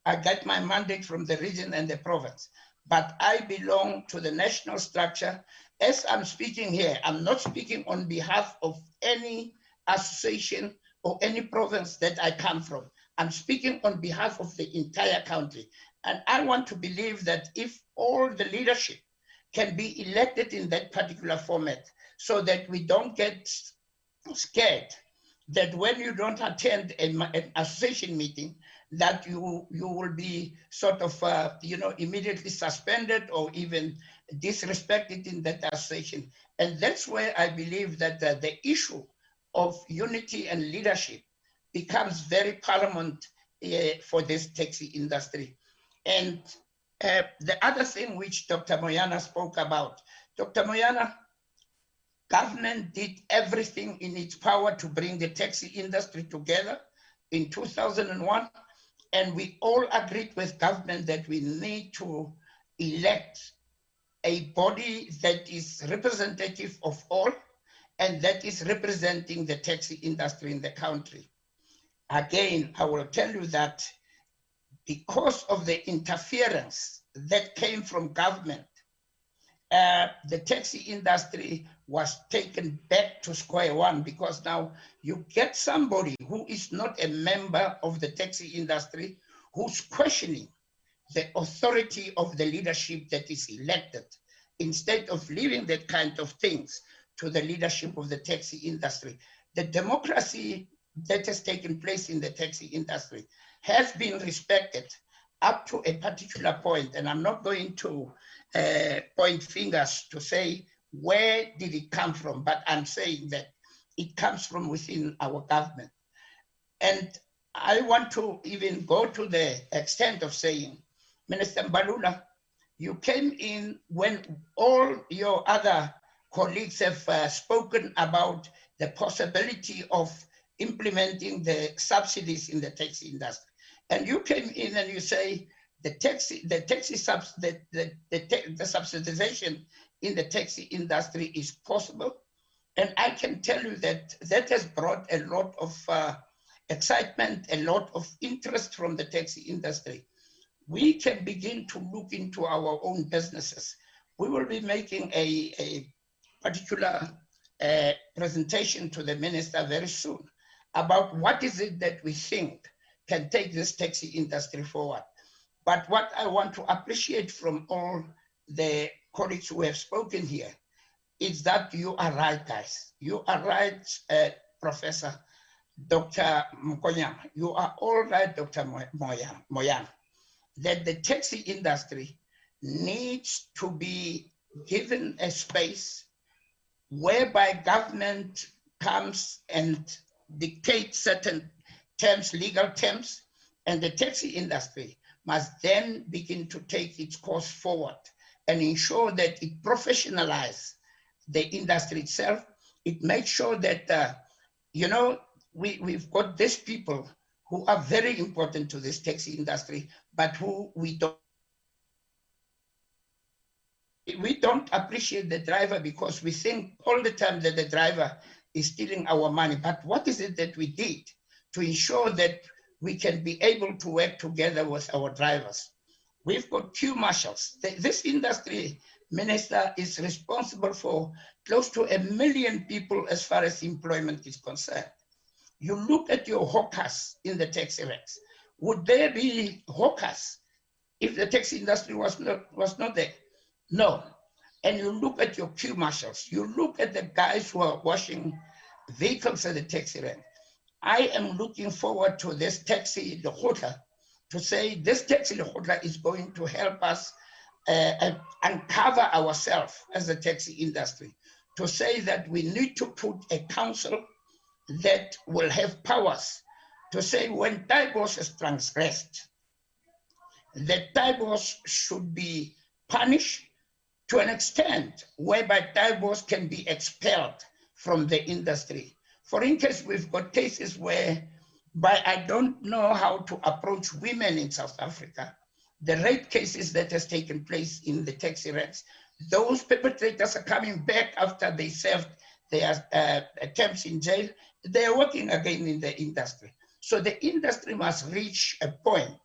I get my mandate from the region and the province, but I belong to the national structure. As I'm speaking here, I'm not speaking on behalf of any association or any province that I come from. I'm speaking on behalf of the entire country. And I want to believe that if all the leadership can be elected in that particular format, so that we don't get scared that when you don't attend an association meeting, that you will be sort of, immediately suspended or even disrespected in that association. And that's where I believe that the issue of unity and leadership becomes very paramount for this taxi industry. And the other thing which Dr. Moyana spoke about, Dr. Moyana, government did everything in its power to bring the taxi industry together in 2001. And we all agreed with government that we need to elect a body that is representative of all and that is representing the taxi industry in the country. Again, I will tell you that because of the interference that came from government, the taxi industry was taken back to square one, because now you get somebody who is not a member of the taxi industry who's questioning the authority of the leadership that is elected, instead of leaving that kind of things to the leadership of the taxi industry. The democracy that has taken place in the taxi industry has been respected up to a particular point, and I'm not going to point fingers to say where did it come from, but I'm saying that it comes from within our government. And I want to even go to the extent of saying, Minister Mbalula, you came in when all your other colleagues have spoken about the possibility of implementing the subsidies in the taxi industry. And you came in and you say the subsidization in the taxi industry is possible. And I can tell you that that has brought a lot of excitement, a lot of interest from the taxi industry. we can begin to look into our own businesses. We will be making a particular presentation to the minister very soon about what is it that we think can take this taxi industry forward. But what I want to appreciate from all the colleagues who have spoken here is that you are right, guys. You are right, Professor Dr. Mkonya. You are all right, Dr. Moyang, that the taxi industry needs to be given a space whereby government comes and dictates certain terms, legal terms, and the taxi industry must then begin to take its course forward and ensure that it professionalizes the industry itself. It makes sure that, you know, we've got these people who are very important to this taxi industry, but who we don't appreciate the driver because we think all the time that the driver is stealing our money. But what is it that we did to ensure that we can be able to work together with our drivers? We've got queue marshals. This industry, Minister, is responsible for close to 1 million people as far as employment is concerned. You look at your hawkers in the taxi ranks. Would there be hawkers if the taxi industry was not there? No. And you look at your queue marshals. You look at the guys who are washing vehicles at the taxi rank. I am looking forward to this taxi lekgotla to say this taxi lekgotla is going to help us uncover ourselves as a taxi industry, to say that we need to put a council that will have powers to say when Taibos is transgressed, that Taibos should be punished to an extent whereby Taibos can be expelled from the industry. For instance, we've got cases where, I don't know how to approach women in South Africa, the rape cases that has taken place in the taxi ranks, those perpetrators are coming back after they served their terms in jail. They are working again in the industry. So the industry must reach a point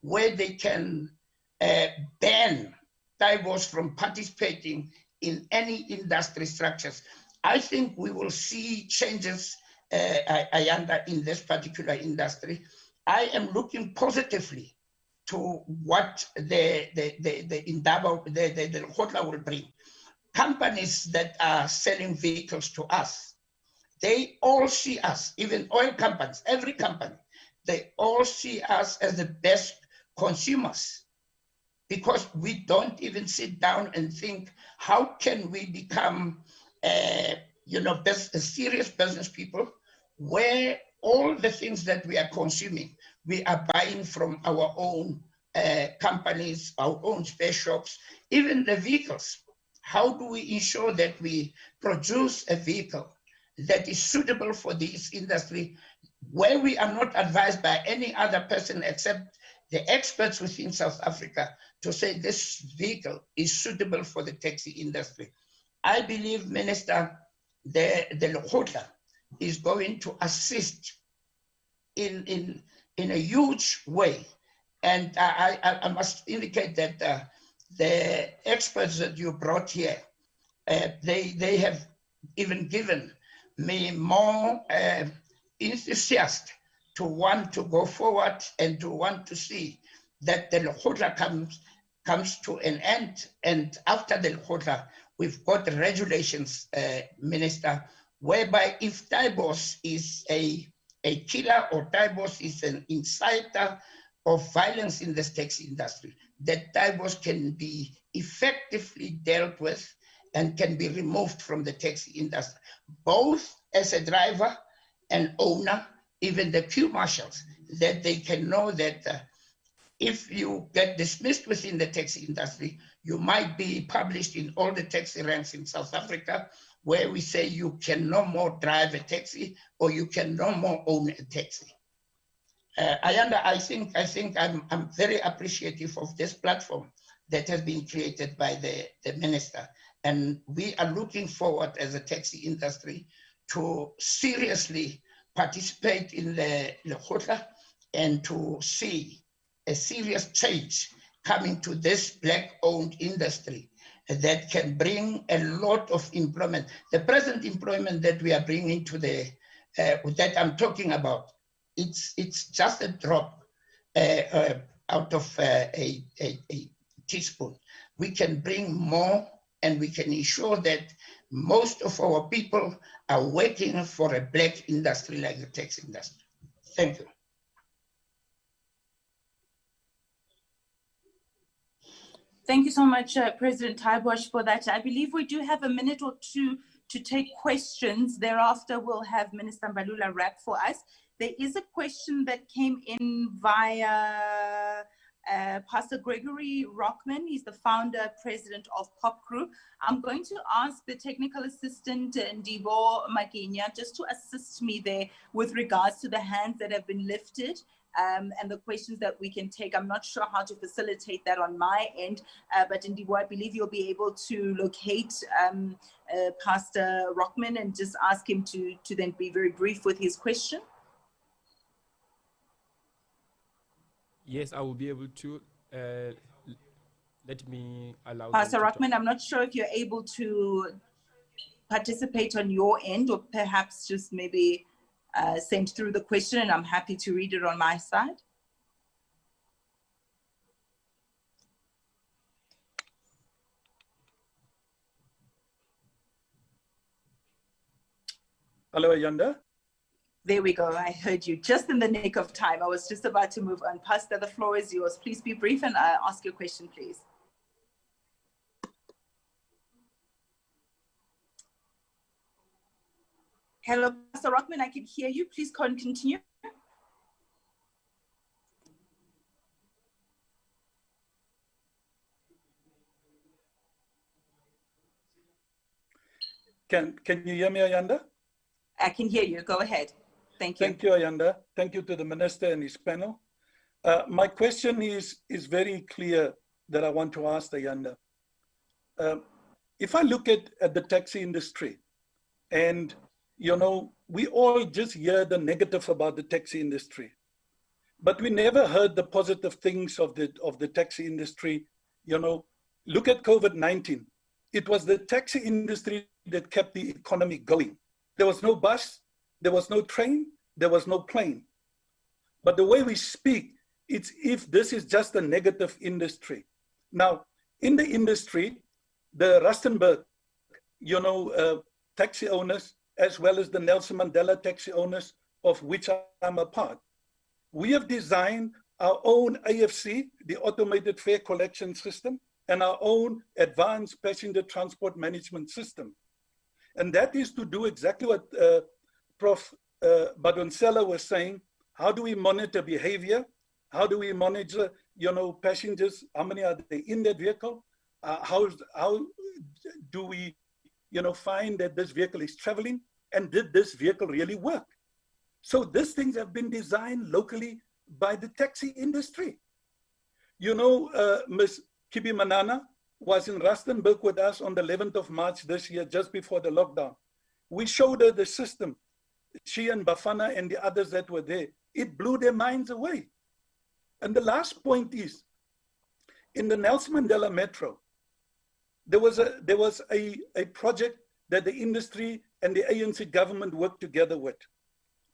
where they can ban Taibos from participating in any industry structures. I think we will see changes, Ayanda, in this particular industry. I am looking positively to what the lekgotla will bring. Companies that are selling vehicles to us, they all see us, even oil companies, every company, they all see us as the best consumers, because we don't even sit down and think, how can we become serious business people where all the things that we are consuming, we are buying from our own companies, our own spare shops, even the vehicles. How do we ensure that we produce a vehicle that is suitable for this industry, where we are not advised by any other person except the experts within South Africa to say this vehicle is suitable for the taxi industry? I believe, Minister, the lekgotla is going to assist in a huge way. And I must indicate that the experts that you brought here, they have even given me more enthusiasm to want to go forward and to want to see that the lekgotla comes to an end. And after the lekgotla, we've got regulations, Minister, whereby if Taibos is a killer or Taibos is an inciter of violence in this taxi industry, that Taibos can be effectively dealt with and can be removed from the taxi industry, both as a driver and owner, even the queue marshals, that they can know that if you get dismissed within the taxi industry, you might be published in all the taxi ranks in South Africa, where we say you can no more drive a taxi or you can no more own a taxi. Ayanda, I think I'm very appreciative of this platform that has been created by the minister. And we are looking forward as a taxi industry to seriously participate in the lekgotla and to see a serious change coming to this Black-owned industry that can bring a lot of employment. The present employment that we are bringing to the, that I'm talking about, it's just a drop out of a teaspoon. We can bring more, and we can ensure that most of our people are working for a Black industry like the tax industry. Thank you. Thank you so much, President Taibosh, for that. I believe we do have a minute or two to take questions. Thereafter, we'll have Minister Mbalula wrap for us. There is a question that came in via Pastor Gregory Rockman. He's the founder, president of Pop Crew. I'm going to ask the technical assistant, Ndibo Maginya, just to assist me there with regards to the hands that have been lifted and the questions that we can take. I'm not sure how to facilitate that on my end, but Ndibo, I believe you'll be able to locate Pastor Rockman and just ask him to then be very brief with his question. Yes, I will be able to. Let me allow Pastor Rockman, I'm not sure if you're able to participate on your end, or perhaps just maybe send through the question, and I'm happy to read it on my side. Hello, Ayanda. There we go. I heard you just in the nick of time. I was just about to move on. Pastor, the floor is yours. Please be brief and ask your question, please. Hello, Pastor Rockman, I can hear you. Please continue. Can you hear me, Ayanda? I can hear you. Go ahead. Thank you. Thank you, Ayanda. Thank you to the Minister and his panel. My question is very clear that I want to ask Ayanda. If I look at the taxi industry, and we all just hear the negative about the taxi industry, but we never heard the positive things of the taxi industry. Look at COVID-19. It was the taxi industry that kept the economy going. There was no bus, there was no train, there was no plane. But the way we speak, it's if this is just a negative industry. Now, in the industry, the Rustenburg, taxi owners, as well as the Nelson Mandela taxi owners, of which I'm a part, we have designed our own AFC, the Automated Fare Collection System, and our own Advanced Passenger Transport Management System. And that is to do exactly what Prof. Badonsela was saying. How do we monitor behavior? How do we monitor, passengers? How many are they in that vehicle? How do we, find that this vehicle is traveling? And did this vehicle really work? So these things have been designed locally by the taxi industry. Ms. Kibi Manana was in Rustenburg with us on the 11th of March this year, just before the lockdown. We showed her the system. She and Bafana and the others that were there, it blew their minds away. And the last point is, in the Nelson Mandela Metro, there was a project that the industry and the ANC government worked together with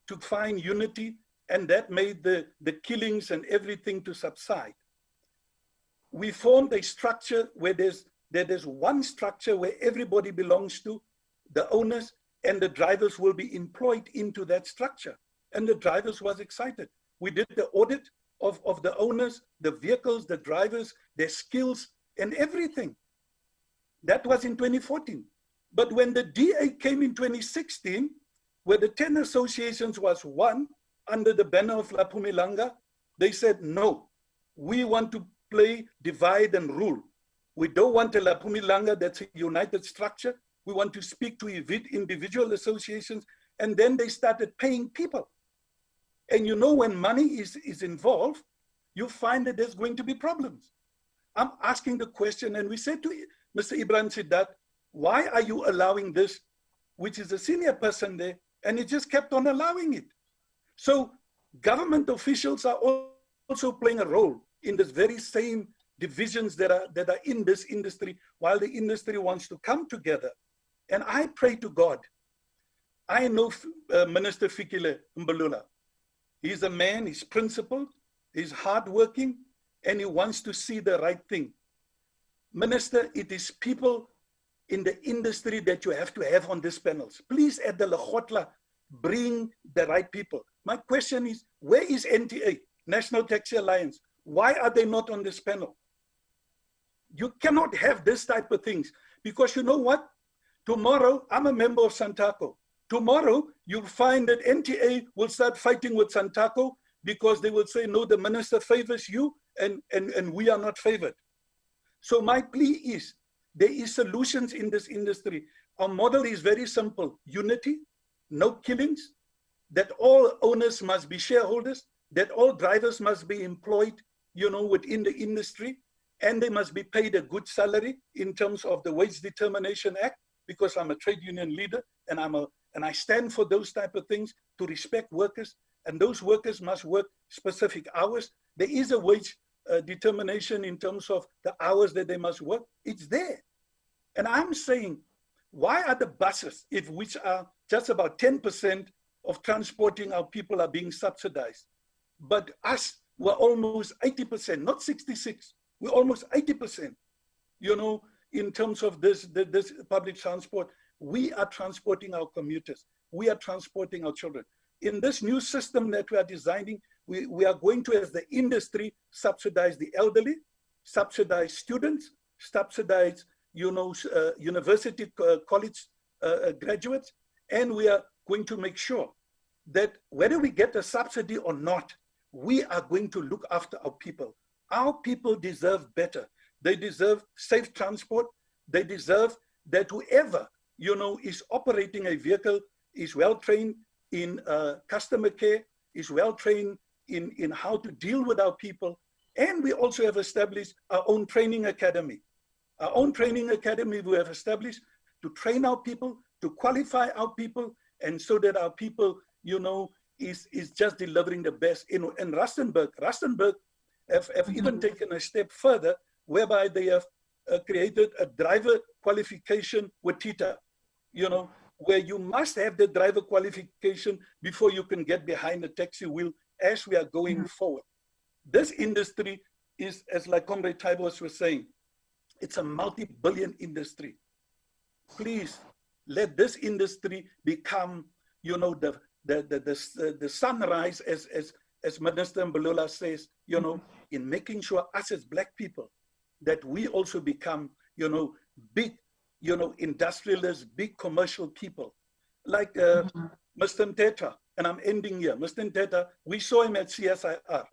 to find unity, and that made the killings and everything to subside. We formed a structure where there's one structure where everybody belongs to, the owners and the drivers will be employed into that structure. And the drivers was excited. We did the audit of the owners, the vehicles, the drivers, their skills and everything. That was in 2014. But when the DA came in 2016, where the 10 associations was one under the banner of La Pumilanga, they said, no, we want to play divide and rule. We don't want a La Pumilanga that's a united structure. We want to speak to individual associations. And then they started paying people. And when money is involved, you find that there's going to be problems. I'm asking the question, and we said to Mr. Ibrahim Sidat, why are you allowing this, which is a senior person there, and he just kept on allowing it. So government officials are also playing a role in this very same divisions that are in this industry, while the industry wants to come together. And I pray to God. I know Minister Fikile Mbalula. He's a man, he's principled, he's hardworking, and he wants to see the right thing. Minister, it is people in the industry that you have to have on these panels. Please, at the Lekgotla, bring the right people. My question is, where is NTA, National Taxi Alliance? Why are they not on this panel? You cannot have this type of things, because you know what? Tomorrow, I'm a member of Sanitaco. Tomorrow, you'll find that NTA will start fighting with Sanitaco because they will say, no, the minister favors you and we are not favored. So my plea is, there is solutions in this industry. Our model is very simple: unity, no killings, that all owners must be shareholders, that all drivers must be employed, you know, within the industry, and they must be paid a good salary in terms of the Wage Determination Act, because I'm a trade union leader and I stand for those type of things, to respect workers, and those workers must work specific hours. There is a wage determination in terms of the hours that they must work. It's there. And I'm saying, why are the buses, which are just about 10% of transporting our people, are being subsidized? But us, we're almost 80%, not 66, we're almost 80%, you know, in terms of this public transport. We are transporting our commuters. We are transporting our children. In this new system that we are designing, we are going to, as the industry, subsidize the elderly, subsidize students, subsidize, you know, university college graduates, and we are going to make sure that whether we get a subsidy or not, we are going to look after our people. Our people deserve better. They deserve safe transport. They deserve that whoever, you know, is operating a vehicle is well trained in customer care, is well trained in how to deal with our people. And we also have established our own training academy. Our own training academy we have established to train our people, to qualify our people, and so that our people, you know, is just delivering the best. In Rustenburg have even taken a step further, whereby they have created a driver qualification with TITA, you know, where you must have the driver qualification before you can get behind the taxi wheel as we are going forward. This industry is, as like Comrade Taibos was saying, it's a multi-billion industry. Please let this industry become, you know, the sunrise, as Minister Mbalula says, you know, in making sure us as Black people, that we also become, you know, big, you know, industrialists, big commercial people. Like Mr. Nteta, and I'm ending here. Mr. Nteta, we saw him at CSIR,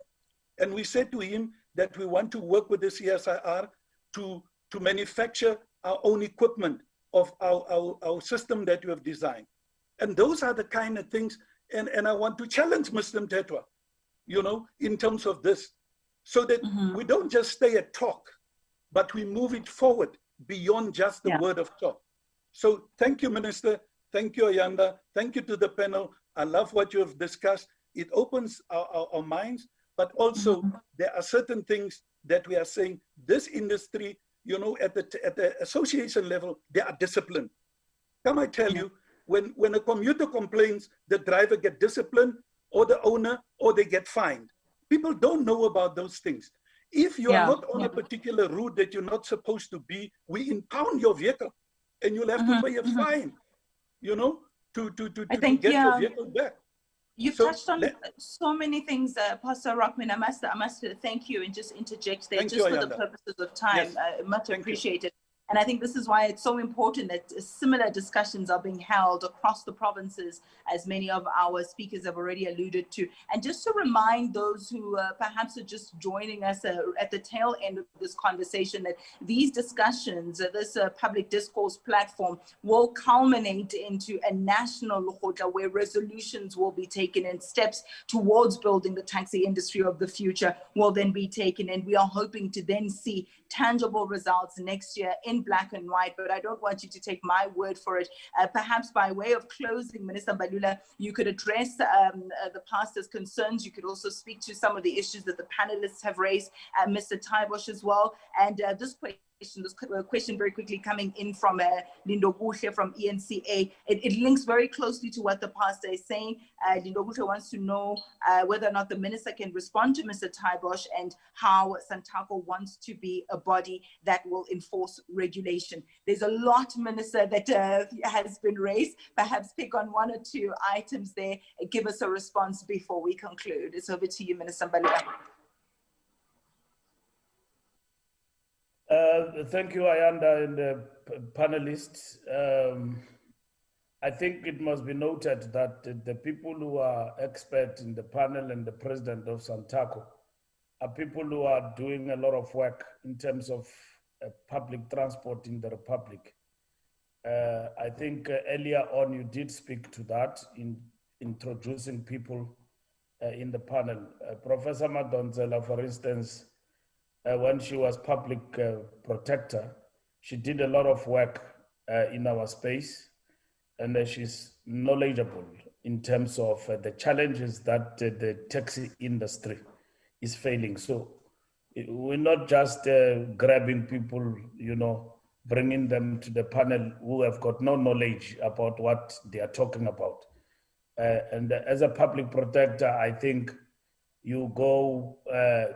and we said to him that we want to work with the CSIR to manufacture our own equipment of our system that we have designed. And those are the kind of things, and I want to challenge Mr. Nteta, you know, in terms of this, so that we don't just stay at talk, but we move it forward beyond just the word of talk. So thank you, Minister. Thank you, Ayanda. Thank you to the panel. I love what you have discussed. It opens our minds, but also there are certain things that we are saying, this industry, you know, at the association level, they are disciplined. Can I tell you, when a commuter complains, the driver get disciplined, or the owner, or they get fined. People don't know about those things. If you are not on a particular route that you're not supposed to be, we impound your vehicle, and you'll have to pay a fine, you know, to get your vehicle back. You've touched on so many things, Pastor Rockman. I must thank you and just interject there, just for the purposes of time. Much appreciated. And I think this is why it's so important that similar discussions are being held across the provinces, as many of our speakers have already alluded to. And just to remind those who perhaps are just joining us at the tail end of this conversation, that these discussions, this public discourse platform will culminate into a national Lekgotla where resolutions will be taken and steps towards building the taxi industry of the future will then be taken. And we are hoping to then see tangible results next year in black and white, but I don't want you to take my word for it. Perhaps by way of closing, Minister Mbalula, you could address the pastor's concerns. You could also speak to some of the issues that the panelists have raised, Mr. Taibosh as well. And this question very quickly coming in from Lindo Buche from ENCA. It links very closely to what the pastor is saying. Lindo Buche wants to know whether or not the minister can respond to Mr. Taibosh and how Santaco wants to be a body that will enforce regulation. There's a lot, Minister, that has been raised. Perhaps pick on one or two items there and give us a response before we conclude. It's over to you, Minister Mbalula. Thank you, Ayanda, and the panelists. I think it must be noted that the people who are experts in the panel and the president of Santaco are people who are doing a lot of work in terms of public transport in the Republic. I think earlier on you did speak to that in introducing people in the panel. Professor Madonsela, for instance, when she was public protector, she did a lot of work in our space, and she's knowledgeable in terms of the challenges that the taxi industry is failing. So we're not just grabbing people, bringing them to the panel who have got no knowledge about what they are talking about. And as a public protector, I think you go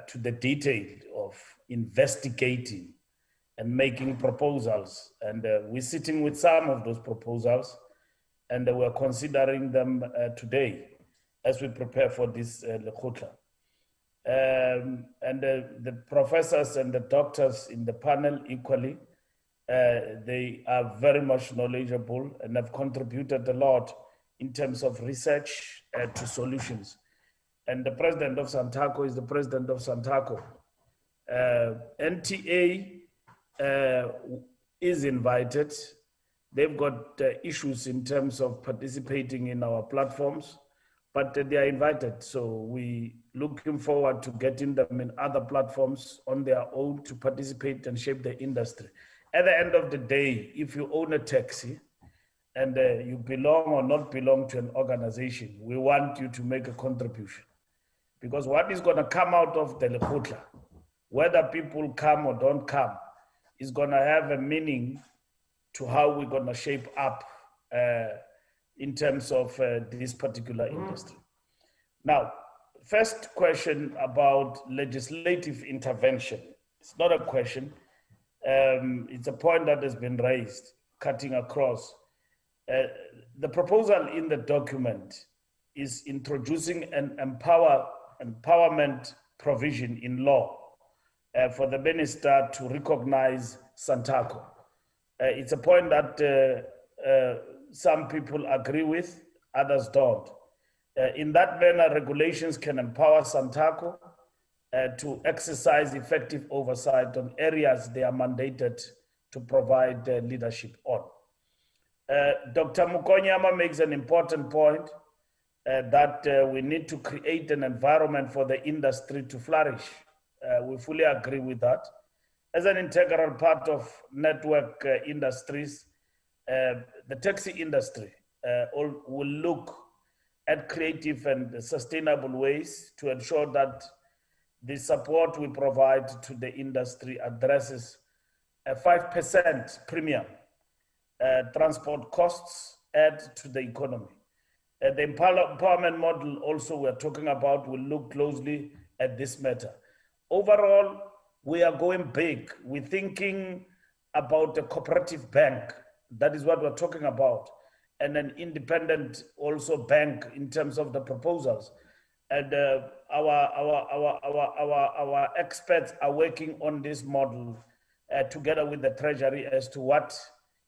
to the detail of investigating and making proposals. And we're sitting with some of those proposals, and we're considering them today as we prepare for this Lekgotla. And the professors and the doctors in the panel equally, they are very much knowledgeable and have contributed a lot in terms of research to solutions. And the president of Santaco is the president of Santaco. NTA is invited. They've got issues in terms of participating in our platforms, but they are invited. So we looking forward to getting them in other platforms on their own to participate and shape the industry. At the end of the day, if you own a taxi and you belong or not belong to an organization, we want you to make a contribution. Because what is going to come out of the Lekgotla, whether people come or don't come, is going to have a meaning to how we're going to shape up in terms of this particular industry. Now, first question about legislative intervention. It's not a question. It's a point that has been raised, cutting across. The proposal in the document is introducing an empowerment provision in law for the minister to recognize Santaco. It's a point that some people agree with, others don't. In that manner, regulations can empower Santaco to exercise effective oversight on areas they are mandated to provide leadership on. Dr. Mukonyama makes an important point that we need to create an environment for the industry to flourish. We fully agree with that. As an integral part of network industries, the taxi industry will look at creative and sustainable ways to ensure that the support we provide to the industry addresses a 5% premium transport costs add to the economy. The empowerment model also we're talking about will look closely at this matter. Overall, we are going big. We're thinking about a cooperative bank. That is what we're talking about. And an independent also bank in terms of the proposals. And our experts are working on this model together with the Treasury as to what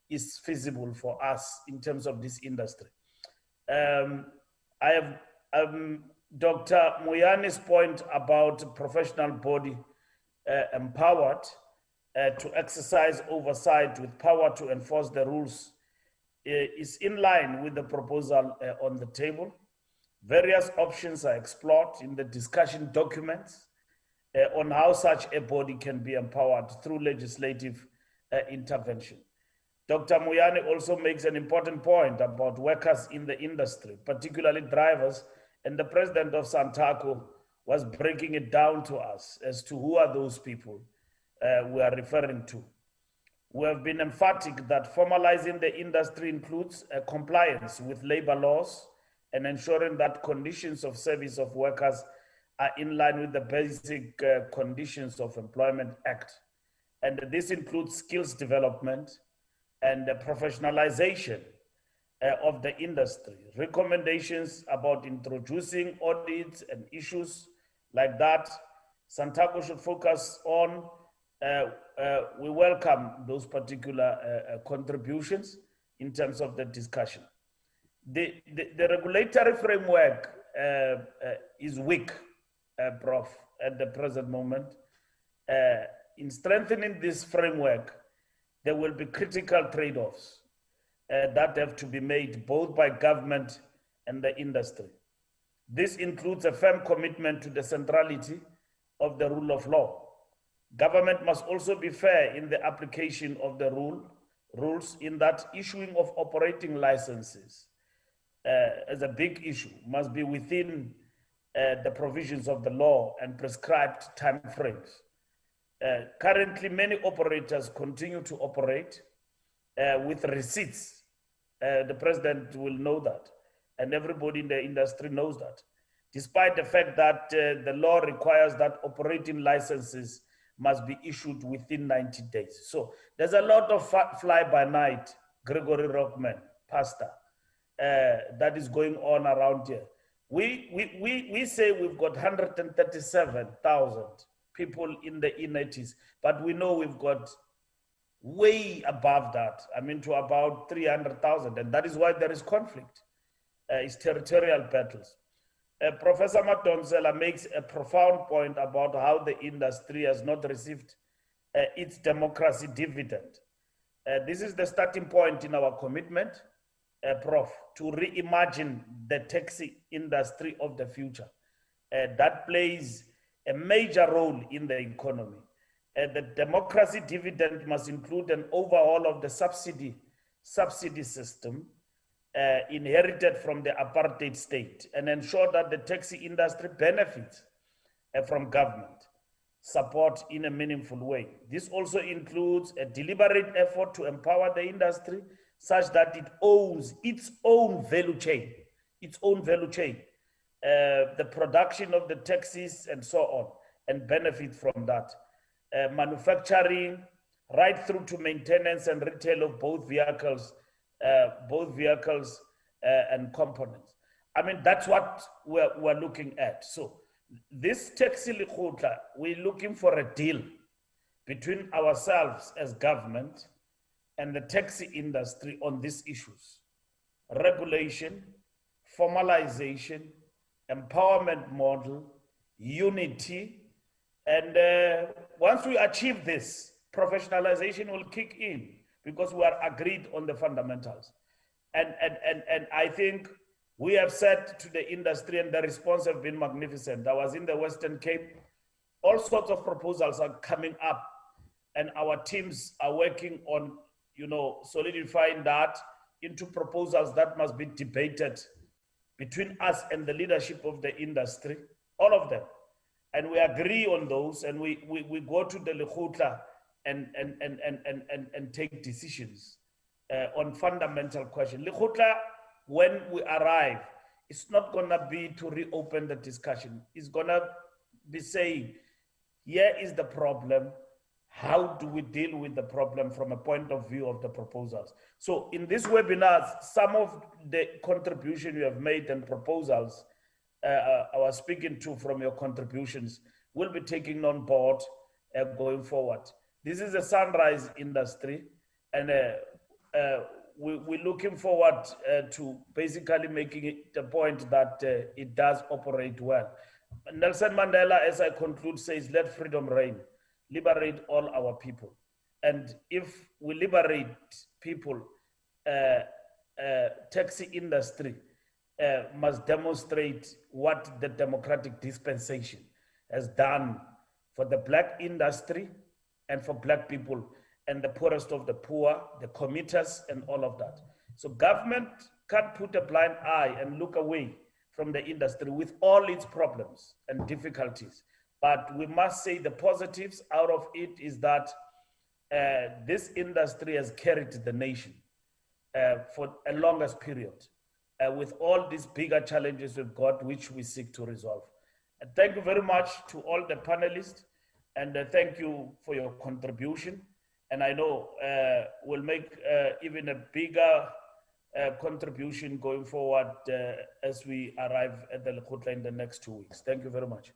is feasible for us in terms of this industry. I have Dr. Moyani's point about professional body empowered to exercise oversight with power to enforce the rules is in line with the proposal on the table. Various options are explored in the discussion documents on how such a body can be empowered through legislative intervention. Dr. Muyane also makes an important point about workers in the industry, particularly drivers, and the president of Sanitaco was breaking it down to us as to who are those people we are referring to. We have been emphatic that formalizing the industry includes compliance with labor laws and ensuring that conditions of service of workers are in line with the basic conditions of Employment Act. And this includes skills development and the professionalization of the industry. Recommendations about introducing audits and issues like that, Sanitaco should focus on. We welcome those particular contributions in terms of the discussion. The regulatory framework is weak, Prof, at the present moment. In strengthening this framework, there will be critical trade-offs that have to be made both by government and the industry. This includes a firm commitment to the centrality of the rule of law. Government must also be fair in the application of the rules in that issuing of operating licenses as a big issue must be within the provisions of the law and prescribed timeframes. Currently, many operators continue to operate with receipts. The president will know that, and everybody in the industry knows that, despite the fact that the law requires that operating licenses must be issued within 90 days. So there's a lot of fly-by-night, Gregory Rockman, pastor, that is going on around here. We say we've got 137,000 people in the E90s, but we know we've got way above that, I mean to about 300,000, and that is why there is conflict. It's territorial battles. Professor Madonsela makes a profound point about how the industry has not received its democracy dividend. This is the starting point in our commitment, Prof, to reimagine the taxi industry of the future. That plays a major role in the economy. The democracy dividend must include an overhaul of the subsidy system inherited from the apartheid state and ensure that the taxi industry benefits from government support in a meaningful way. This also includes a deliberate effort to empower the industry such that it owns its own value chain, the production of the taxis and so on, and benefit from that. Manufacturing, right through to maintenance and retail of both vehicles and components. I mean, that's what we're looking at. So this taxi lekgotla, we're looking for a deal between ourselves as government and the taxi industry on these issues. Regulation, formalization, empowerment model, unity, and once we achieve this, professionalization will kick in because we are agreed on the fundamentals. And I think we have said to the industry, and the response have been magnificent. I was in the Western Cape. All sorts of proposals are coming up, and our teams are working on, solidifying that into proposals that must be debated between us and the leadership of the industry, all of them. And we agree on those, and we go to the lekgotla and take decisions on fundamental questions. Lekgotla, when we arrive, it's not gonna be to reopen the discussion. It's gonna be saying, here is the problem. How do we deal with the problem from a point of view of the proposals? So in this webinar, some of the contribution you have made and proposals I was speaking to from your contributions will be taken on board going forward. This is a sunrise industry, and we're looking forward to basically making it the point that it does operate well. Nelson Mandela, as I conclude, says, let freedom reign, liberate all our people. And if we liberate people, taxi industry must demonstrate what the democratic dispensation has done for the black industry and for black people and the poorest of the poor, the commuters and all of that. So government can't put a blind eye and look away from the industry with all its problems and difficulties. But we must say the positives out of it is that this industry has carried the nation for a longest period with all these bigger challenges we've got, which we seek to resolve. And thank you very much to all the panelists, and thank you for your contribution. And I know we'll make even a bigger contribution going forward as we arrive at the Lekgotla in the next 2 weeks. Thank you very much.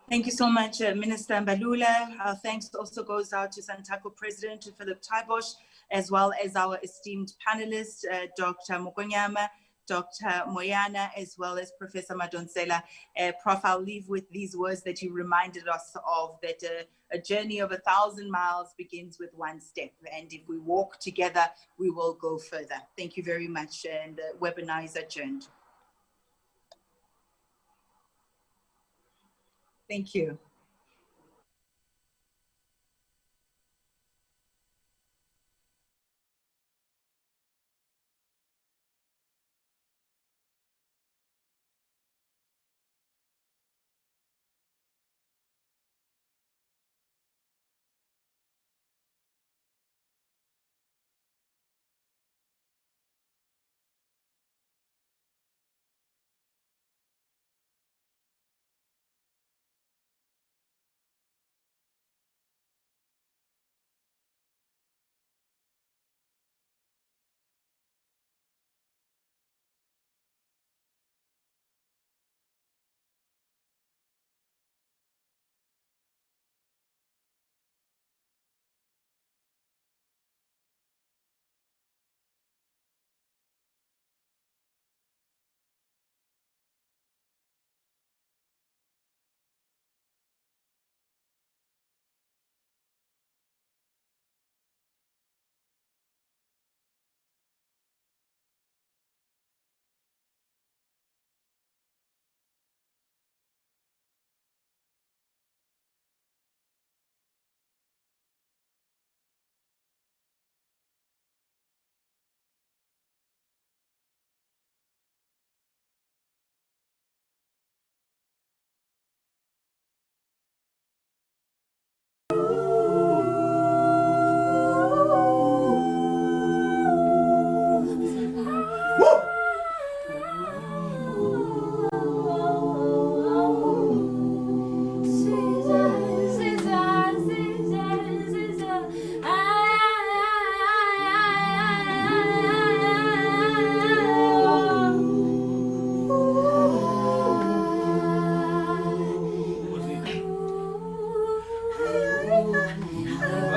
Thank you so much, Minister Mbalula. Our thanks also goes out to Sanitaco President Philip Taibosh, as well as our esteemed panelists, Dr. Mokonyama, Dr. Moyana, as well as Professor Madonsela. Prof, I'll leave with these words that you reminded us of, that a journey of 1,000 miles begins with one step. And if we walk together, we will go further. Thank you very much. And the webinar is adjourned. Thank you.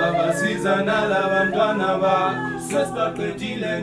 Babasizana la bantwana ba sesibaqedile